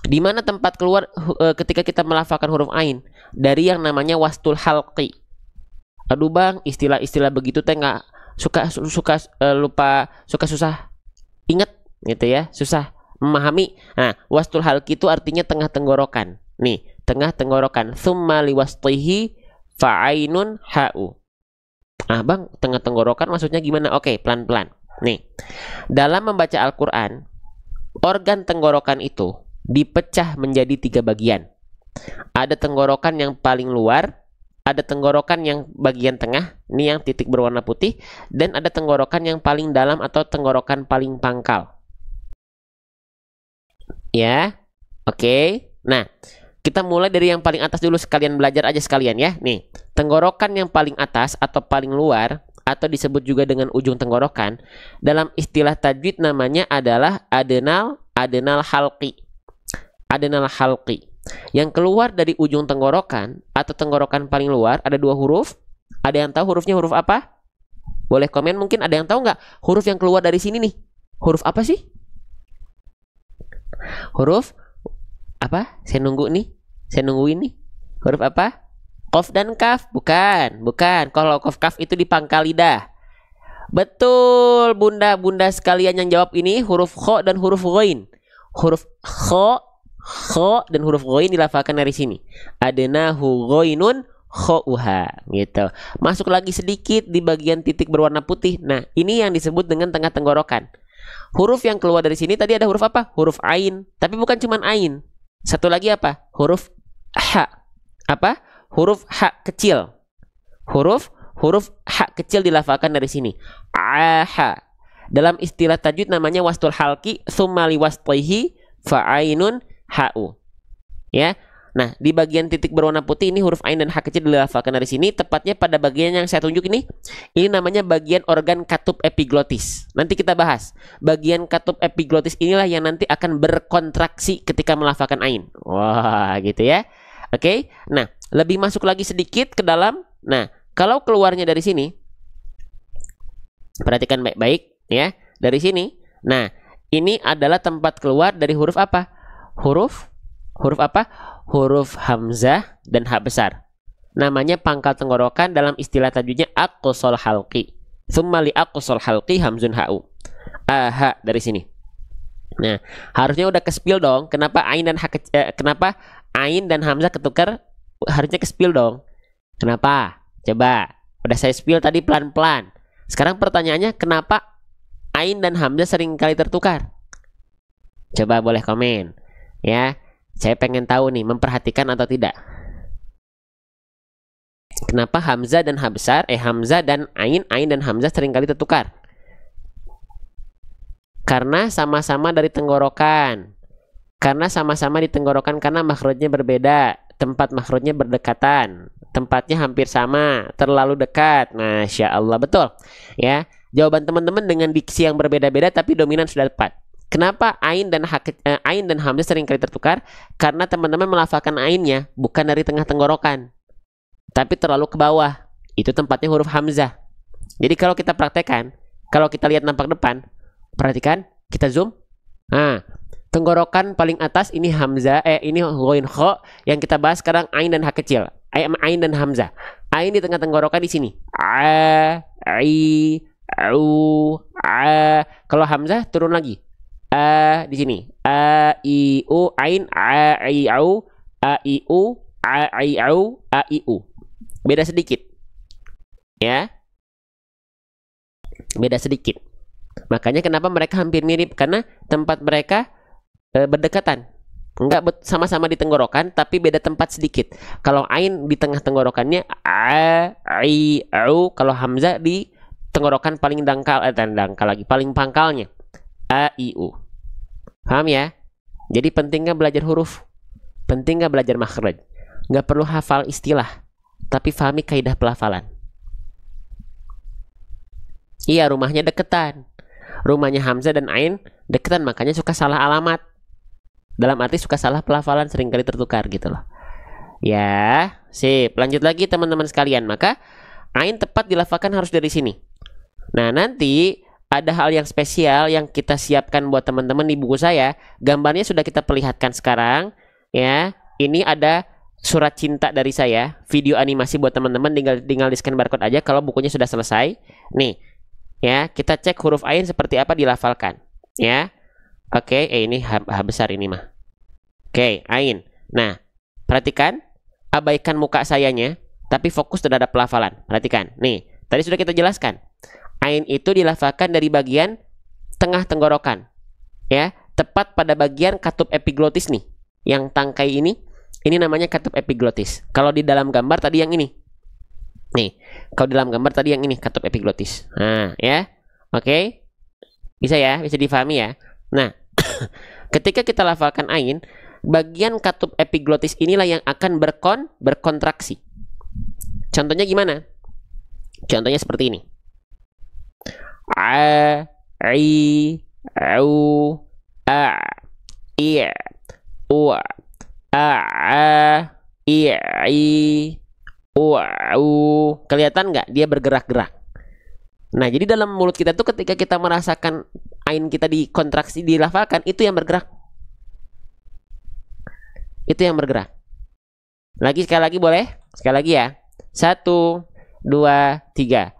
Di mana tempat keluar ketika kita melafalkan huruf ain? Dari yang namanya wastul halqi. Aduh bang, istilah-istilah begitu teh nggak lupa, susah ingat gitu ya, susah memahami. Nah, wastul halqi itu artinya tengah tenggorokan. Nih, tengah tenggorokan. Tsumma liwastihi fa'ainun ha'u. Ah bang, tengah tenggorokan maksudnya gimana? Oke, pelan-pelan. Nih, dalam membaca Al-Quran, organ tenggorokan itu dipecah menjadi 3 bagian. Ada tenggorokan yang paling luar, ada tenggorokan yang bagian tengah, ini yang titik berwarna putih, dan ada tenggorokan yang paling dalam atau tenggorokan paling pangkal. Ya, oke. Nah, kita mulai dari yang paling atas dulu, sekalian belajar aja sekalian ya. Nih, tenggorokan yang paling atas atau paling luar atau disebut juga dengan ujung tenggorokan, dalam istilah tajwid namanya adalah adenal halqi. Adenal halqi. Yang keluar dari ujung tenggorokan atau tenggorokan paling luar ada 2 huruf, Ada yang tahu hurufnya huruf apa? Boleh komen, mungkin ada yang tahu nggak huruf yang keluar dari sini nih? Huruf apa sih? Huruf apa? Saya nunggu nih. Saya nungguin nih. Huruf apa? Qaf dan kaf? Bukan, bukan. Kalau qaf kaf itu di pangkal lidah. Betul, bunda-bunda sekalian yang jawab ini huruf kho dan huruf ghain. Huruf kho dan huruf ghain dilafalkan dari sini. Adnahu ghainun khouha gitu. Masuk lagi sedikit di bagian titik berwarna putih. Nah, ini yang disebut dengan tengah tenggorokan. Huruf yang keluar dari sini tadi ada huruf apa? Huruf ain. Tapi bukan cuman ain. Satu lagi apa? Huruf ha. Apa? Huruf ha kecil. Huruf ha kecil dilafalkan dari sini. Aha. Dalam istilah tajwid namanya wastul halqi tsumma li wastaihi fa'ainun ha'u. Ya. Nah, di bagian titik berwarna putih ini huruf ain dan ha kecil dilafalkan dari sini, tepatnya pada bagian yang saya tunjuk ini. Ini namanya bagian organ katup epiglotis. Nanti kita bahas. Bagian katup epiglotis inilah yang nanti akan berkontraksi ketika melafalkan ain. Wah, gitu ya. Oke. Nah, lebih masuk lagi sedikit ke dalam. Nah, kalau keluarnya dari sini, perhatikan baik-baik ya, dari sini. Nah, ini adalah tempat keluar dari huruf apa? Huruf apa? Huruf hamzah dan ha besar. Namanya pangkal tenggorokan, dalam istilah tajwidnya aqsal halqi. Tsumma li aqsal halqi hamzun ha'u. Aha dari sini. Nah, harusnya udah ke-spill dong. Kenapa ain dan kenapa ain dan hamzah ketukar? Harusnya ke-spill dong. Kenapa? Coba. Udah saya spill tadi pelan-pelan. Sekarang pertanyaannya, kenapa ain dan hamzah sering kali tertukar? Coba boleh komen ya. Saya pengen tahu nih, memperhatikan atau tidak. Kenapa hamzah dan ha besar, hamzah dan ain dan hamzah sering kali tertukar? Karena sama-sama dari tenggorokan. Karena sama-sama di tenggorokan, karena makhrajnya berbeda, tempat makhrajnya berdekatan, tempatnya hampir sama, terlalu dekat. Masya Allah, betul ya. Jawaban teman-teman dengan diksi yang berbeda-beda tapi dominan sudah tepat. Kenapa ain dan hamzah sering kali tertukar? Karena teman-teman melafalkan ainnya bukan dari tengah tenggorokan, tapi terlalu ke bawah. Itu tempatnya huruf hamzah. Jadi kalau kita praktekkan, kalau kita lihat nampak depan, perhatikan, kita zoom. Nah, tenggorokan paling atas ini hamzah, ini ghain kha. Yang kita bahas sekarang ain dan ha kecil. Ain dan hamzah. Ain di tengah tenggorokan di sini. A, i, au, a. Kalau hamzah turun lagi. Di sini a i u ain a i au a i u a i au a i u. Beda sedikit ya, beda sedikit. Makanya kenapa mereka hampir mirip, karena tempat mereka berdekatan, enggak sama-sama di tenggorokan tapi beda tempat sedikit. Kalau ain di tengah tenggorokannya a i au, kalau hamzah di tenggorokan paling dangkal lagi, paling pangkalnya a i u. Paham ya? Jadi penting nggak belajar huruf? Penting nggak belajar makhraj? Nggak perlu hafal istilah, tapi pahami kaidah pelafalan. Iya, rumahnya deketan. Rumahnya hamzah dan ain deketan, makanya suka salah alamat. Dalam arti suka salah pelafalan, sering kali tertukar gitu loh. Ya, sip. Lanjut lagi teman-teman sekalian. Maka ain tepat dilafalkan harus dari sini. Nah, nanti ada hal yang spesial yang kita siapkan buat teman-teman di buku saya. Gambarnya sudah kita perlihatkan sekarang ya. Ini ada surat cinta dari saya, video animasi buat teman-teman, tinggal di scan barcode aja kalau bukunya sudah selesai. Nih ya, kita cek huruf ain seperti apa dilafalkan ya. Oke, ini H besar ini mah. Oke, ain. Nah, perhatikan, abaikan muka sayanya tapi fokus terhadap pelafalan. Perhatikan. Nih, tadi sudah kita jelaskan. Ain itu dilafalkan dari bagian tengah tenggorokan ya, tepat pada bagian katup epiglotis nih, yang tangkai ini namanya katup epiglotis. Kalau di dalam gambar tadi yang ini nih, kalau di dalam gambar tadi yang ini katup epiglotis. Nah ya, oke, bisa ya, bisa difahami ya. Nah ketika kita lafalkan ain, bagian katup epiglotis inilah yang akan berkontraksi. Contohnya gimana? Contohnya seperti ini. A, i, au, a, i, u, a, i, Kelihatan nggak dia bergerak-gerak? Nah, jadi dalam mulut kita tuh ketika kita merasakan ain kita dikontraksi, dilafalkan, itu yang bergerak. Itu yang bergerak. Lagi, sekali lagi boleh? Sekali lagi ya. 1, 2, 3.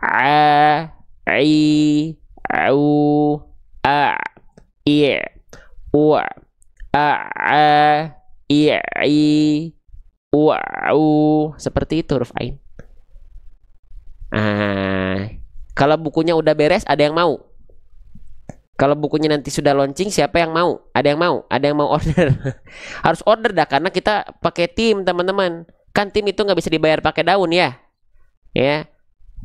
A, I, au, a, i, u, a, i, seperti itu huruf ain. Kalau bukunya udah beres, ada yang mau? Kalau bukunya nanti sudah launching, siapa yang mau? Ada yang mau? Ada yang mau order? Harus order dah, karena kita pakai tim, teman-teman. Kan tim itu nggak bisa dibayar pakai daun ya. Ya,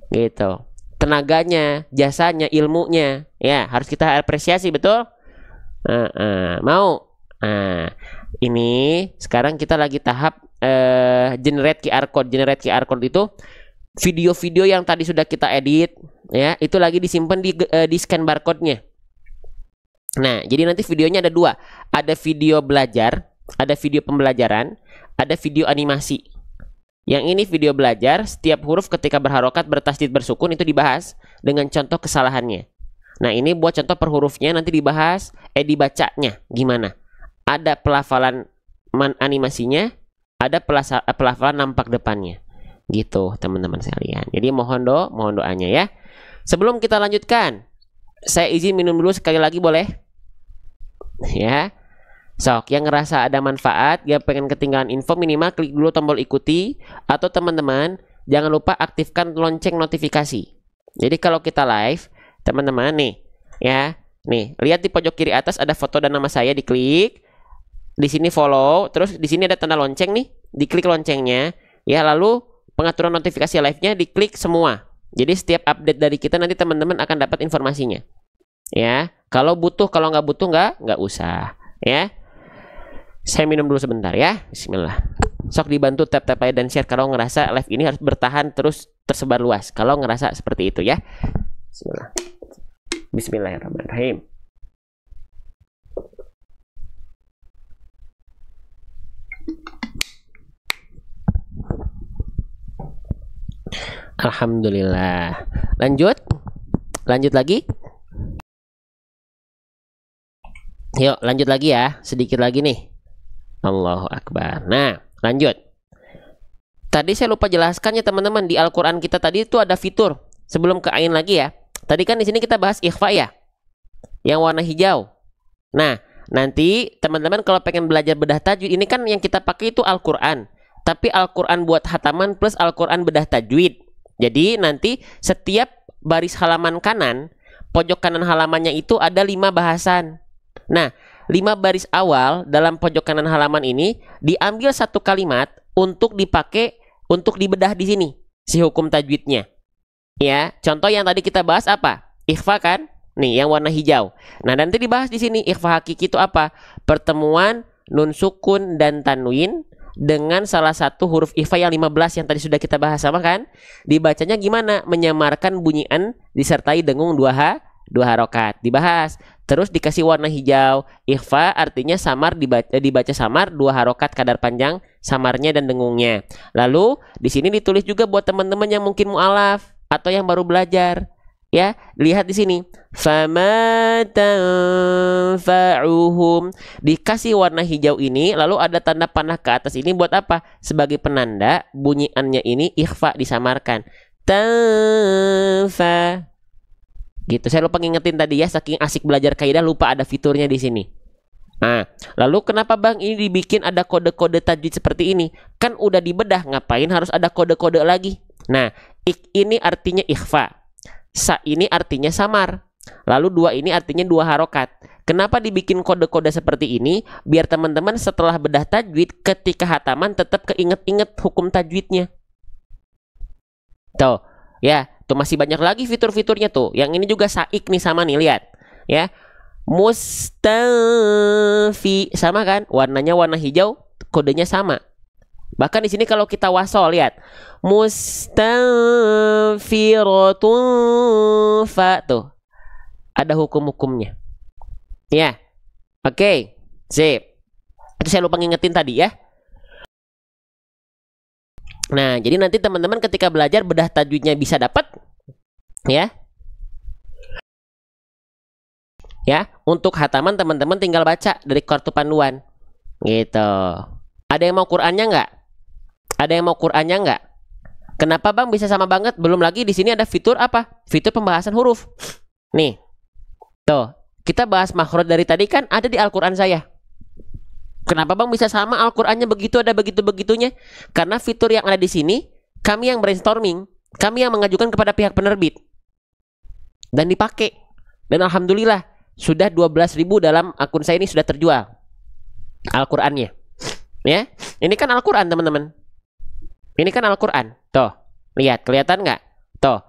gitu. Tenaganya, jasanya, ilmunya, ya harus kita apresiasi, betul? Mau? Ini sekarang kita lagi tahap generate QR code. Generate QR code itu video-video yang tadi sudah kita edit, ya, itu lagi disimpan di scan barcode-nya. Nah, jadi nanti videonya ada dua. Ada video belajar, ada video pembelajaran, ada video animasi. Yang ini video belajar, setiap huruf ketika berharokat, bertasdid, bersukun itu dibahas dengan contoh kesalahannya. Nah, ini buat contoh per hurufnya nanti dibahas, dibacanya gimana. Ada pelafalan animasinya, ada pelafalan nampak depannya. Gitu, teman-teman sekalian. Jadi mohon doanya ya. Sebelum kita lanjutkan, saya izin minum dulu sekali lagi, boleh? Ya, sok yang ngerasa ada manfaat, yang pengen ketinggalan info, minimal klik dulu tombol ikuti, atau teman-teman jangan lupa aktifkan lonceng notifikasi. Jadi kalau kita live, teman-teman nih, ya, nih lihat di pojok kiri atas ada foto dan nama saya, diklik, di sini follow, terus di sini ada tanda lonceng nih, diklik loncengnya, ya, lalu pengaturan notifikasi live-nya diklik semua. Jadi setiap update dari kita nanti teman-teman akan dapat informasinya. Ya, kalau butuh, kalau nggak butuh nggak usah, ya. Saya minum dulu sebentar ya. Bismillah. Sok dibantu tap like dan share kalau ngerasa live ini harus bertahan terus tersebar luas. Kalau ngerasa seperti itu ya. Bismillah. Bismillahirrahmanirrahim. Alhamdulillah. Lanjut lagi. Yuk lanjut lagi ya, sedikit lagi nih. Allahu Akbar. Nah, lanjut. Tadi saya lupa jelaskan ya teman-teman, di Al-Quran kita tadi itu ada fitur. Sebelum ke ain lagi ya. Tadi kan di sini kita bahas ikhfa ya, yang warna hijau. Nah, nanti teman-teman kalau pengen belajar bedah tajwid, ini kan yang kita pakai itu Al-Quran. Tapi Al-Quran buat hataman plus Al-Quran bedah tajwid. Jadi nanti setiap baris halaman kanan, pojok kanan halamannya itu ada 5 bahasan. Nah, 5 baris awal dalam pojok kanan halaman ini diambil satu kalimat untuk dipakai untuk dibedah di sini si hukum tajwidnya. Ya, contoh yang tadi kita bahas apa? Ikhfa kan? Nih, yang warna hijau. Nah, nanti dibahas di sini ikhfa hakiki itu apa? Pertemuan nun sukun dan tanwin dengan salah satu huruf ikhfa yang 15 yang tadi sudah kita bahas, sama kan? Dibacanya gimana? Menyamarkan bunyi an disertai dengung 2 harokat. Dibahas. Terus dikasih warna hijau. Ikhfa artinya samar, dibaca samar 2 harokat kadar panjang samarnya dan dengungnya. Lalu di sini ditulis juga buat teman-teman yang mungkin mu'alaf atau yang baru belajar. Ya, lihat di sini. Fama tanfa'uhum. Dikasih warna hijau ini, lalu ada tanda panah ke atas ini buat apa? Sebagai penanda bunyiannya ini ikhfa disamarkan. Tanfa. Gitu. Saya lupa ngingetin tadi ya, saking asik belajar kaidah lupa ada fiturnya di sini. Nah, lalu kenapa Bang ini dibikin ada kode-kode tajwid seperti ini? Kan udah dibedah, ngapain harus ada kode-kode lagi? Nah, ik ini artinya ikhfa. Sa ini artinya samar. Lalu 2 ini artinya 2 harokat. Kenapa dibikin kode-kode seperti ini? Biar teman-teman setelah bedah tajwid ketika hataman tetap keinget-inget hukum tajwidnya. Tuh, ya. Tuh masih banyak lagi fitur-fiturnya tuh. Yang ini juga saik nih, sama nih, lihat. Ya. Mustafi sama kan? Warnanya warna hijau, kodenya sama. Bahkan di sini kalau kita wasol, lihat. Mustafiratun fa tuh. Ada hukum-hukumnya. Ya. Oke. Sip. Itu saya lupa ngingetin tadi ya. Nah, jadi nanti teman-teman ketika belajar bedah tajwidnya bisa dapat, ya. Ya, untuk hataman teman-teman tinggal baca dari kartu panduan. Gitu. Ada yang mau Qur'annya nggak? Ada yang mau Qur'annya nggak? Kenapa Bang bisa sama banget? Belum lagi di sini ada fitur apa? Fitur pembahasan huruf. Nih. Tuh, kita bahas makhraj dari tadi kan ada di Al-Qur'an saya. Kenapa Bang bisa sama Al-Qur'annya begitu ada begitu-begitunya? Karena fitur yang ada di sini kami yang brainstorming, kami yang mengajukan kepada pihak penerbit. Dan dipakai. Dan alhamdulillah sudah 12.000 dalam akun saya ini sudah terjual Al-Qur'annya. Ya. Ini kan Al-Qur'an, teman-teman. Ini kan Al-Qur'an. Tuh, lihat, kelihatan nggak? Tuh,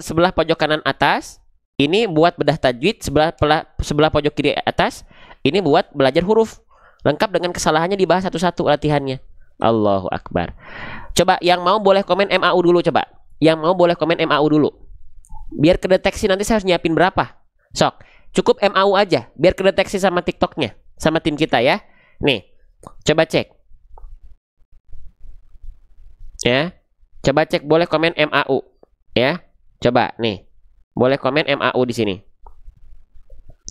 sebelah pojok kanan atas ini buat bedah tajwid, sebelah pojok kiri atas ini buat belajar huruf. Lengkap dengan kesalahannya dibahas satu-satu latihannya. Allahu Akbar. Coba yang mau boleh komen MAU dulu coba. Yang mau boleh komen MAU dulu. Biar kedeteksi nanti saya harus nyiapin berapa. Sok, cukup MAU aja biar kedeteksi sama TikToknya, sama tim kita ya. Nih, coba cek. Ya. Coba cek boleh komen MAU ya. Coba nih. Boleh komen MAU di sini.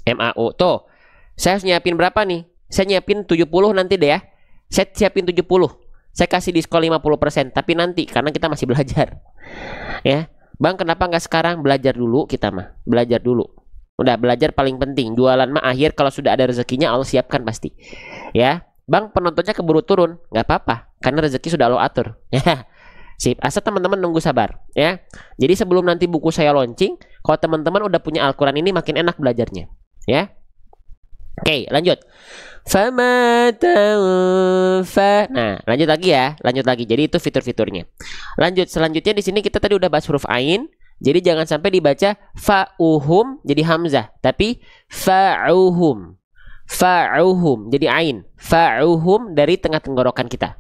MAU tuh. Saya harus nyiapin berapa nih? Saya nyiapin 70 nanti deh ya. Saya siapin 70. Saya kasih diskon 50%, tapi nanti karena kita masih belajar. Ya. Bang, kenapa nggak sekarang? Belajar dulu kita mah. Belajar dulu. Udah belajar paling penting. Jualan mah akhir, kalau sudah ada rezekinya Allah siapkan pasti. Ya. Bang, penontonnya keburu turun. Nggak apa-apa, karena rezeki sudah Allah atur. Ya. Sip, asal teman-teman nunggu sabar ya. Jadi sebelum nanti buku saya launching, kalau teman-teman udah punya Al-Quran ini makin enak belajarnya ya. Oke, lanjut. Nah, lanjut lagi ya, lanjut lagi. Jadi itu fitur-fiturnya. Lanjut, selanjutnya di sini kita tadi udah bahas huruf ain. Jadi jangan sampai dibaca fa'uhum jadi hamzah, tapi fa'uhum. Fa'uhum jadi ain. Fa'uhum dari tengah tenggorokan kita.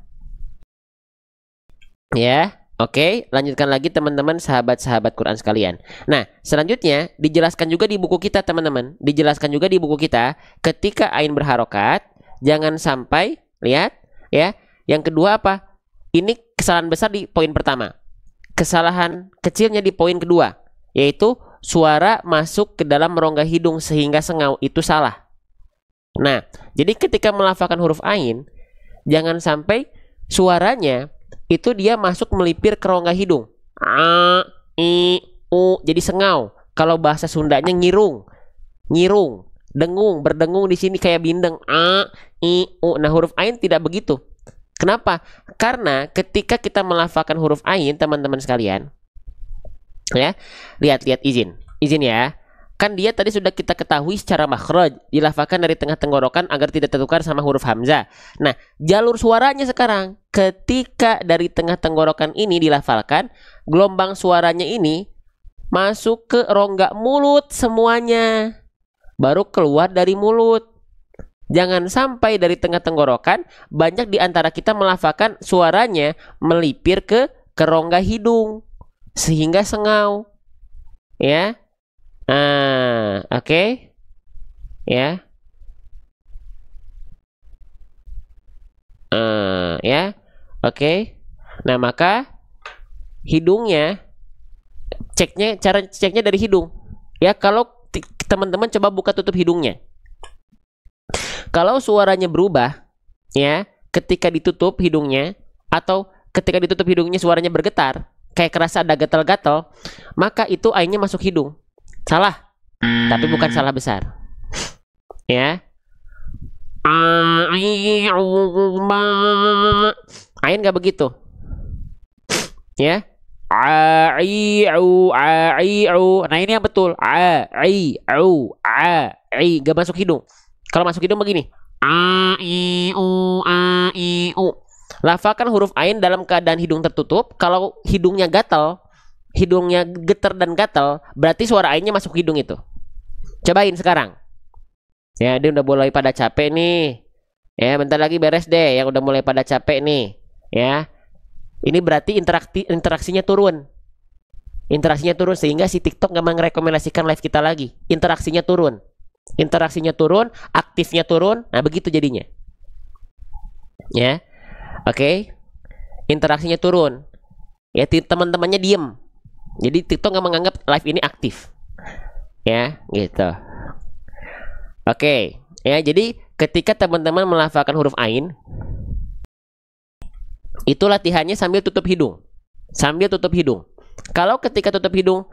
Ya, oke, lanjutkan lagi teman-teman sahabat-sahabat Quran sekalian. Nah, selanjutnya dijelaskan juga di buku kita teman-teman. Dijelaskan juga di buku kita ketika ain berharokat, jangan sampai, lihat ya. Yang kedua apa? Ini kesalahan besar di poin pertama. Kesalahan kecilnya di poin kedua, yaitu suara masuk ke dalam rongga hidung sehingga sengau, itu salah. Nah, jadi ketika melafalkan huruf ain, jangan sampai suaranya itu dia masuk melipir ke rongga hidung. A, I, U, jadi sengau. Kalau bahasa Sundanya ngirung. Ngirung, dengung, berdengung di sini kayak bindeng. A, I, U. Nah, huruf ain tidak begitu. Kenapa? Karena ketika kita melafalkan huruf ain, teman-teman sekalian, ya, lihat izin ya. Kan dia tadi sudah kita ketahui secara makhraj, dilafalkan dari tengah tenggorokan agar tidak tertukar sama huruf hamzah. Nah, jalur suaranya sekarang, ketika dari tengah tenggorokan ini dilafalkan, gelombang suaranya ini masuk ke rongga mulut semuanya, baru keluar dari mulut. Jangan sampai dari tengah tenggorokan banyak di antara kita melafalkan suaranya melipir ke rongga hidung sehingga sengau. Ya. Oke. Ya. Ya. Oke. Nah, maka hidungnya cara ceknya dari hidung. Ya, kalau teman-teman coba buka tutup hidungnya. Kalau suaranya berubah, ya, ketika ditutup hidungnya atau ketika ditutup hidungnya suaranya bergetar, kayak kerasa ada gatal-gatal, maka itu ainnya masuk hidung. Salah, tapi bukan salah besar. Ya. Ain nggak begitu. Ya. Nah, ini yang betul. Gak masuk hidung. Kalau masuk hidung begini. Lafalkan huruf ain dalam keadaan hidung tertutup. Kalau hidungnya gatal, hidungnya getar dan gatal, berarti suara ainnya masuk hidung itu. Cobain sekarang. Ya, dia udah mulai pada capek nih. Ya, bentar lagi beres deh yang udah mulai pada capek nih. Ya. Ini berarti interaksinya turun. Interaksinya turun sehingga si TikTok nggak merekomendasikan live kita lagi. Interaksinya turun. Interaksinya turun, aktifnya turun. Nah, begitu jadinya. Ya. Oke. interaksinya turun. Ya, teman-temannya diem. Jadi TikTok nggak menganggap live ini aktif. Ya, gitu. Oke, ya jadi ketika teman-teman melafalkan huruf ain, itu latihannya sambil tutup hidung. Sambil tutup hidung. Kalau ketika tutup hidung,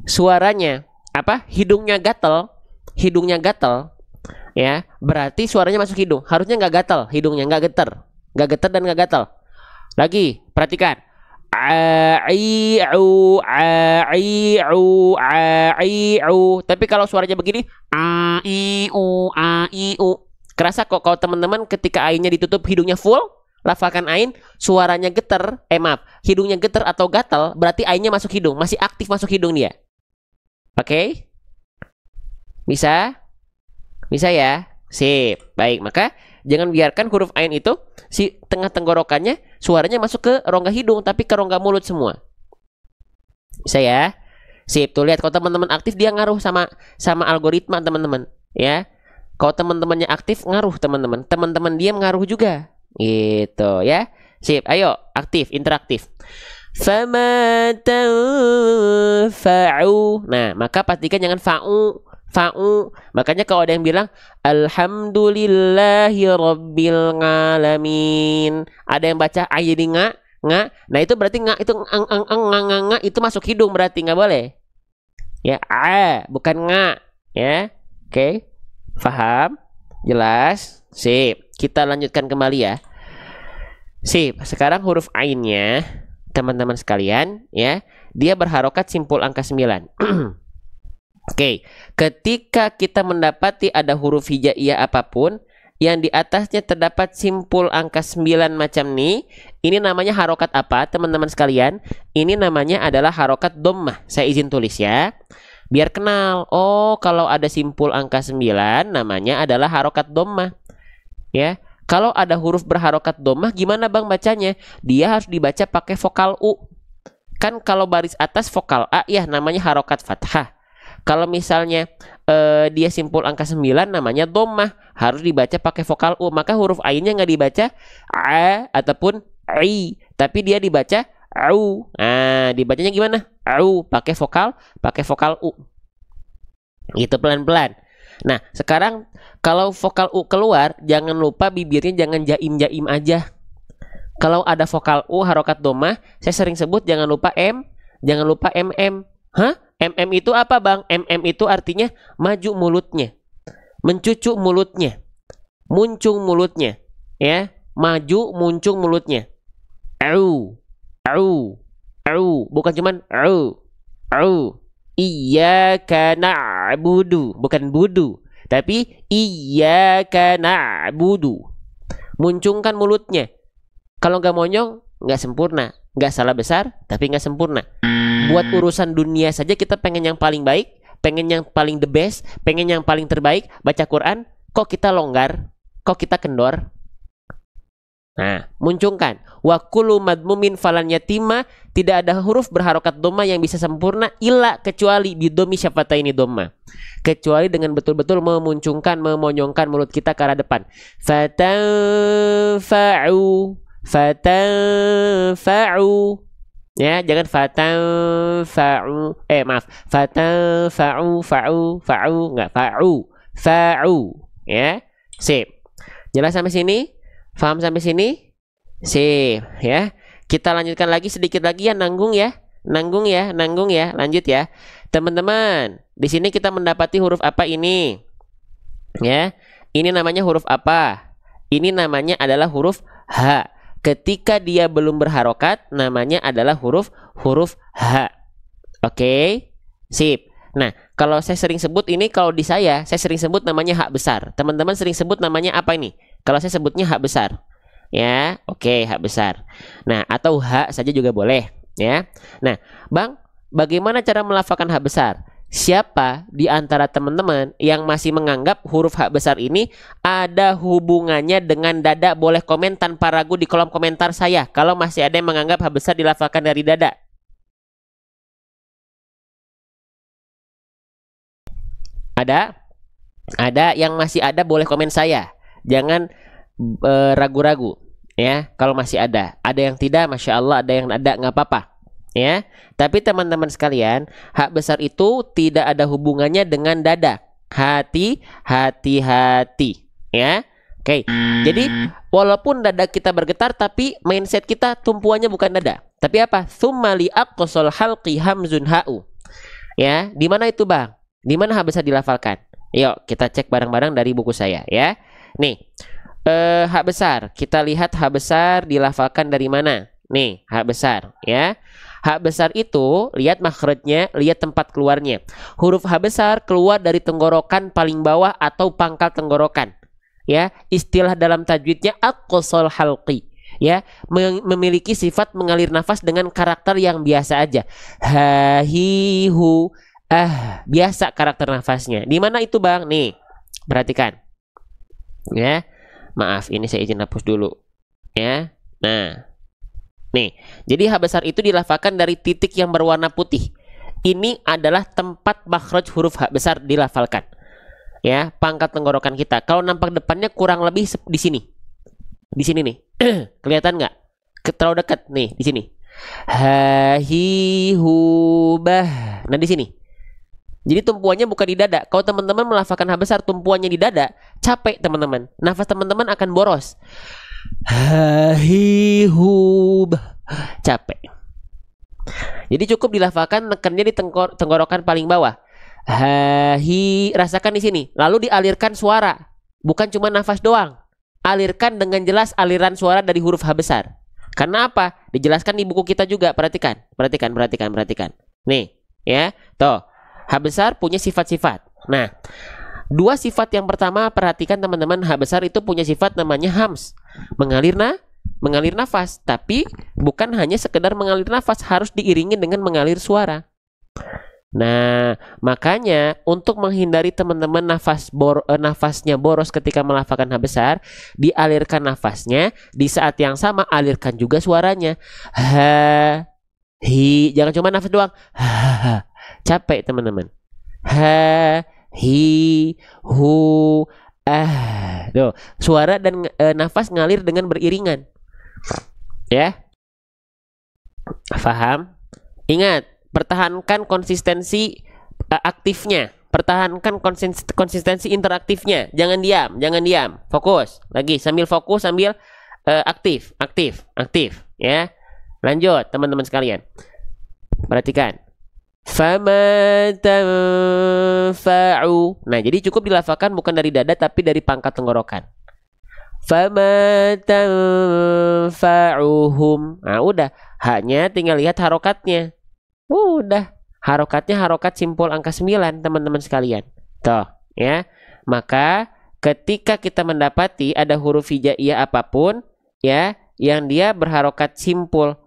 suaranya apa? Hidungnya gatel, ya, berarti suaranya masuk hidung. Harusnya nggak gatel, hidungnya nggak getar dan nggak gatel. Lagi, perhatikan. Ai'u ai'u ai'u. Tapi kalau suaranya begini, ai'u ai'u. Kerasa kok kalau teman-teman ketika ainnya ditutup hidungnya full, lafalkan ain, suaranya getar, hidungnya getar atau gatal, berarti ainnya masuk hidung, masih aktif masuk hidung dia. Oke? Bisa? Bisa ya? Sip. Baik, maka jangan biarkan huruf ain itu si tengah tenggorokannya suaranya masuk ke rongga hidung tapi ke rongga mulut semua. Bisa ya? Sip. Tuh lihat kalau teman-teman aktif dia ngaruh sama algoritma teman-teman, ya. Kalau teman-temannya aktif ngaruh teman-teman. Teman-teman diam ngaruh juga. Gitu ya. Sip. Ayo aktif, interaktif. Fama tanfa'u. Nah, maka pastikan jangan fa'u. Makanya kalau ada yang bilang alhamdulillahi rabbil alamin, ada yang baca ay jadi nga. Nah itu berarti nga itu nga itu masuk hidung, berarti nggak boleh. Ya, bukan nga. Ya, oke. Paham? Jelas? Sip. Kita lanjutkan kembali ya. Sip. Sekarang huruf ainnya, teman-teman sekalian, ya, dia berharokat simpul angka 9. Oke, ketika kita mendapati ada huruf hijaiyah apapun yang di atasnya terdapat simpul angka 9 macam ini namanya harokat apa, teman-teman sekalian? Ini namanya adalah harokat dhammah. Saya izin tulis ya, biar kenal. Oh, kalau ada simpul angka 9 namanya adalah harokat dhammah. Ya, kalau ada huruf berharokat dhammah gimana Bang bacanya? Dia harus dibaca pakai vokal U. Kan kalau baris atas vokal A ya namanya harokat fathah. Kalau misalnya dia simpul angka 9 namanya dhammah, harus dibaca pakai vokal U. Maka huruf ainnya nggak dibaca a ataupun i, tapi dia dibaca au. Nah, dibacanya gimana? Au, pakai vokal U. Itu pelan-pelan. Nah, sekarang kalau vokal U keluar, jangan lupa bibirnya jangan jaim-jaim aja. Kalau ada vokal U harokat dhammah, saya sering sebut jangan lupa jangan lupa mm. Hah? MM itu apa Bang? MM itu artinya maju mulutnya, mencucuk mulutnya, muncung mulutnya, ya, maju muncung mulutnya. Au, bukan cuman au. Iyyaka na'budu, bukan budu, tapi iyyaka na'budu. Muncungkan mulutnya. Kalau nggak monyong, nggak sempurna, nggak salah besar, tapi nggak sempurna. Buat urusan dunia saja kita pengen yang paling baik, pengen yang paling the best, pengen yang paling terbaik. Baca Quran, kok kita longgar, kok kita kendor. Nah, muncungkan. Wa kullu madmumin falan yatima, tidak ada huruf berharokat dhammah yang bisa sempurna illa kecuali bidomi syafataini dhammah. Kecuali dengan betul-betul memuncungkan, memonyongkan mulut kita ke arah depan. Fatanfa'u. Ya, jangan fatanfa'u. Fatanfa'u, enggak fa'u. Ya. Sip. Jelas sampai sini? Paham sampai sini? Sip, ya. Kita lanjutkan lagi sedikit lagi ya, nanggung ya. Lanjut ya. Teman-teman, di sini kita mendapati huruf apa ini? Ya. Ini namanya huruf apa? Ini namanya adalah huruf H. Ketika dia belum berharokat, namanya adalah huruf H. Oke? Sip. Nah, kalau saya sering sebut ini, kalau di saya sering sebut namanya hak besar. Teman-teman sering sebut namanya apa ini? Kalau saya sebutnya hak besar. Ya, oke, hak besar. Nah, atau hak saja juga boleh. Ya. Nah, Bang, bagaimana cara melafalkan hak besar? Siapa di antara teman-teman yang masih menganggap huruf hak besar ini ada hubungannya dengan dada? Boleh komen tanpa ragu di kolom komentar saya. Kalau masih ada yang menganggap hak besar dilafalkan dari dada. Ada? Ada yang masih ada boleh komen saya. Jangan ragu-ragu. Ya, kalau masih ada yang tidak, masya Allah, ada yang ada, nggak apa-apa. Ya, tapi teman-teman sekalian, hak besar itu tidak ada hubungannya dengan dada. Hati-hati. Ya, oke. Jadi walaupun dada kita bergetar, tapi mindset kita tumpuannya bukan dada. Tapi apa? Tsumma li aqsal halqi hamzun ha'u. Ya, di mana itu bang? Di mana hak besar dilafalkan? Yuk kita cek bareng-bareng dari buku saya ya. Nih. Hak besar, kita lihat hak besar dilafalkan dari mana. Nih, hak besar ya. Hak besar itu, lihat makhrajnya, lihat tempat keluarnya. Huruf H besar keluar dari tenggorokan paling bawah atau pangkal tenggorokan. Ya, istilah dalam tajwidnya aqsal halqi. Ya, memiliki sifat mengalir nafas dengan karakter yang biasa aja. Ha, hi, hu, biasa karakter nafasnya. Di mana itu, Bang? Nih, perhatikan. Ya. Maaf, ini saya izin hapus dulu. Ya. Nah. Nih, jadi H besar itu dilafalkan dari titik yang berwarna putih. Ini adalah tempat makhraj huruf H besar dilafalkan. Ya, pangkat tenggorokan kita. Kalau nampak depannya kurang lebih di sini. Di sini nih. Kelihatan nggak? Terlalu dekat nih, di sini. Ha, hi, hu, bah. Nah, di sini. Jadi tumpuannya bukan di dada. Kalau teman-teman melafalkan H besar tumpuannya di dada, capek teman-teman. Nafas teman-teman akan boros. Hahihub, capek. Jadi cukup dilafalkan, nekannya di tenggorokan paling bawah. Hahi, rasakan di sini. Lalu dialirkan suara. Bukan cuma nafas doang. Alirkan dengan jelas aliran suara dari huruf H besar. Karena apa? Dijelaskan di buku kita juga. Perhatikan. Nih, ya. Tuh. H besar punya sifat-sifat. Nah, dua sifat yang pertama, perhatikan teman-teman, H besar itu punya sifat namanya hams, mengalir nafas. Tapi bukan hanya sekedar mengalir nafas, harus diiringi dengan mengalir suara. Nah, makanya untuk menghindari teman-teman nafasnya boros ketika melafalkan H besar, dialirkan nafasnya, di saat yang sama alirkan juga suaranya. Ha, hi, jangan cuma nafas doang. Ha, capek teman-teman. Ha, hi, hu, tuh suara dan nafas ngalir dengan beriringan. Ya, paham? Ingat, pertahankan konsistensi aktifnya, pertahankan konsistensi interaktifnya. Jangan diam. Fokus. Lagi sambil fokus sambil aktif. Ya, lanjut teman-teman sekalian. Perhatikan. Fama tanfa'u. Nah, jadi cukup dilafalkan bukan dari dada tapi dari pangkat tenggorokan. Fama tanfa'uhum. Nah, udah. Haknya tinggal lihat harokatnya. Udah. Harokatnya harokat simpul angka 9, teman-teman sekalian. Tuh, ya. Maka ketika kita mendapati ada huruf hijaiyah apapun, ya, yang dia berharokat simpul.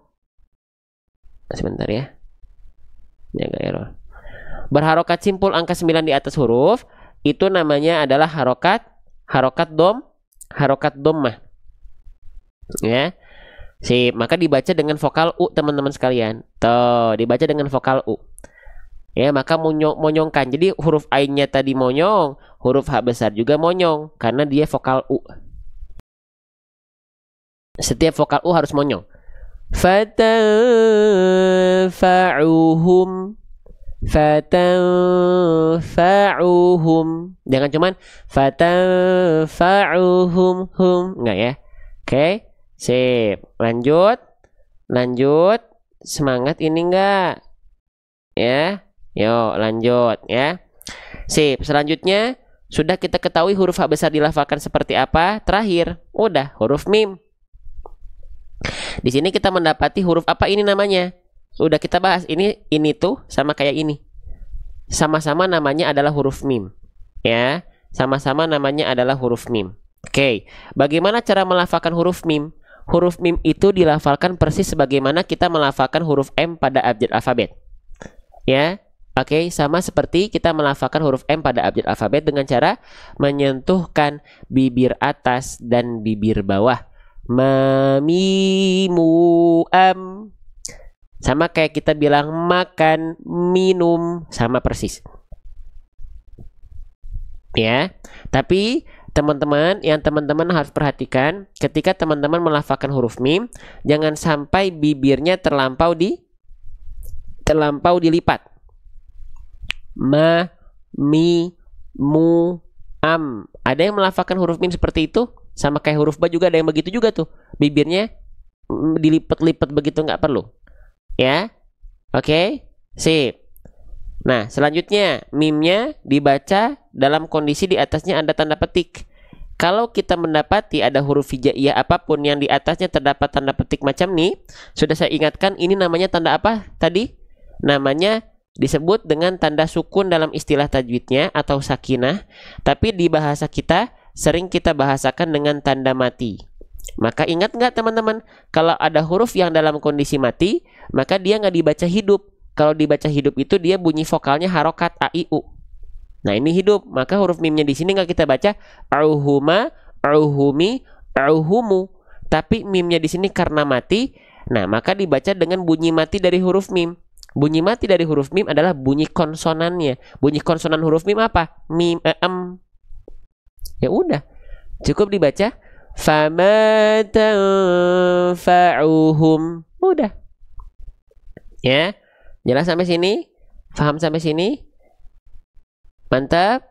Sebentar ya. Ini agak error. Berharokat simpul angka 9 di atas huruf, itu namanya adalah harokat dhammah. Ya. Sip, maka dibaca dengan vokal U teman-teman sekalian. Tuh, dibaca dengan vokal U. Ya, maka monyongkan. Jadi huruf ainnya tadi monyong, huruf H besar juga monyong karena dia vokal U. Setiap vokal U harus monyong. Fatanfa'uhum. Jangan cuman fatanfa'uhum enggak ya. Oke, sip. Lanjut. Semangat ini enggak? Ya. Yuk, lanjut ya. Sip, selanjutnya sudah kita ketahui huruf H besar dilafalkan seperti apa. Terakhir, udah huruf mim. Di sini kita mendapati huruf apa ini namanya? Udah kita bahas ini tuh sama kayak ini. Sama-sama namanya adalah huruf mim. Ya, sama-sama namanya adalah huruf mim. Oke, bagaimana cara melafalkan huruf mim? Huruf mim itu dilafalkan persis sebagaimana kita melafalkan huruf M pada abjad alfabet. Ya, oke, sama seperti kita melafalkan huruf M pada abjad alfabet dengan cara menyentuhkan bibir atas dan bibir bawah. Mamimu am. Sama kayak kita bilang makan, minum, sama persis. Ya, tapi teman-teman, yang teman-teman harus perhatikan ketika teman-teman melafalkan huruf mim, jangan sampai bibirnya terlampau dilipat. Ma, mi, mu, am. Ada yang melafalkan huruf mim seperti itu, sama kayak huruf ba juga ada yang begitu juga tuh. Bibirnya dilipat-lipat begitu, nggak perlu. Ya, oke, sip. Nah, selanjutnya mimnya dibaca dalam kondisi di atasnya ada tanda petik. Kalau kita mendapati ada huruf hijaiyah apapun yang di atasnya terdapat tanda petik macam nih, sudah saya ingatkan ini namanya tanda apa tadi? Namanya disebut dengan tanda sukun dalam istilah tajwidnya atau sakinah, tapi di bahasa kita sering kita bahasakan dengan tanda mati. Maka ingat nggak teman-teman, kalau ada huruf yang dalam kondisi mati, maka dia nggak dibaca hidup. Kalau dibaca hidup itu dia bunyi vokalnya harokat a i u. Nah ini hidup, maka huruf mimnya di sini nggak kita baca auhuma, auhumi, auhumu. Tapi mimnya di sini karena mati, nah maka dibaca dengan bunyi mati dari huruf mim. Bunyi mati dari huruf mim adalah bunyi konsonannya. Bunyi konsonan huruf mim apa? Mim, em. Ya udah, cukup dibaca fama tanfa'uhum. Udah. Ya, jelas sampai sini? Paham sampai sini? Mantap,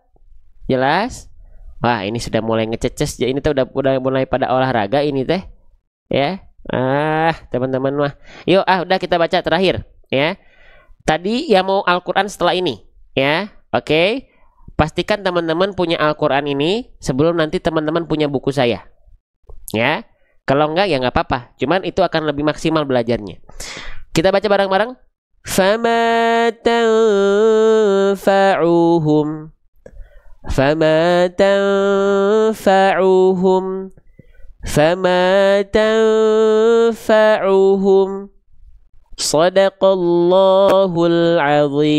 jelas. Wah ini sudah mulai ngececes. Ya ini tuh udah mulai pada olahraga ini teh. Ya, teman-teman mah. Yuk, udah kita baca terakhir. Ya, tadi yang mau Al-Quran setelah ini. Ya, oke. Pastikan teman-teman punya Al-Quran ini sebelum nanti teman-teman punya buku saya. Ya, kalau enggak ya nggak apa-apa. Cuman itu akan lebih maksimal belajarnya. Kita baca bareng-bareng. فما تنفعهم فما تنفعهم فما تنفعهم صدق الله العظيم.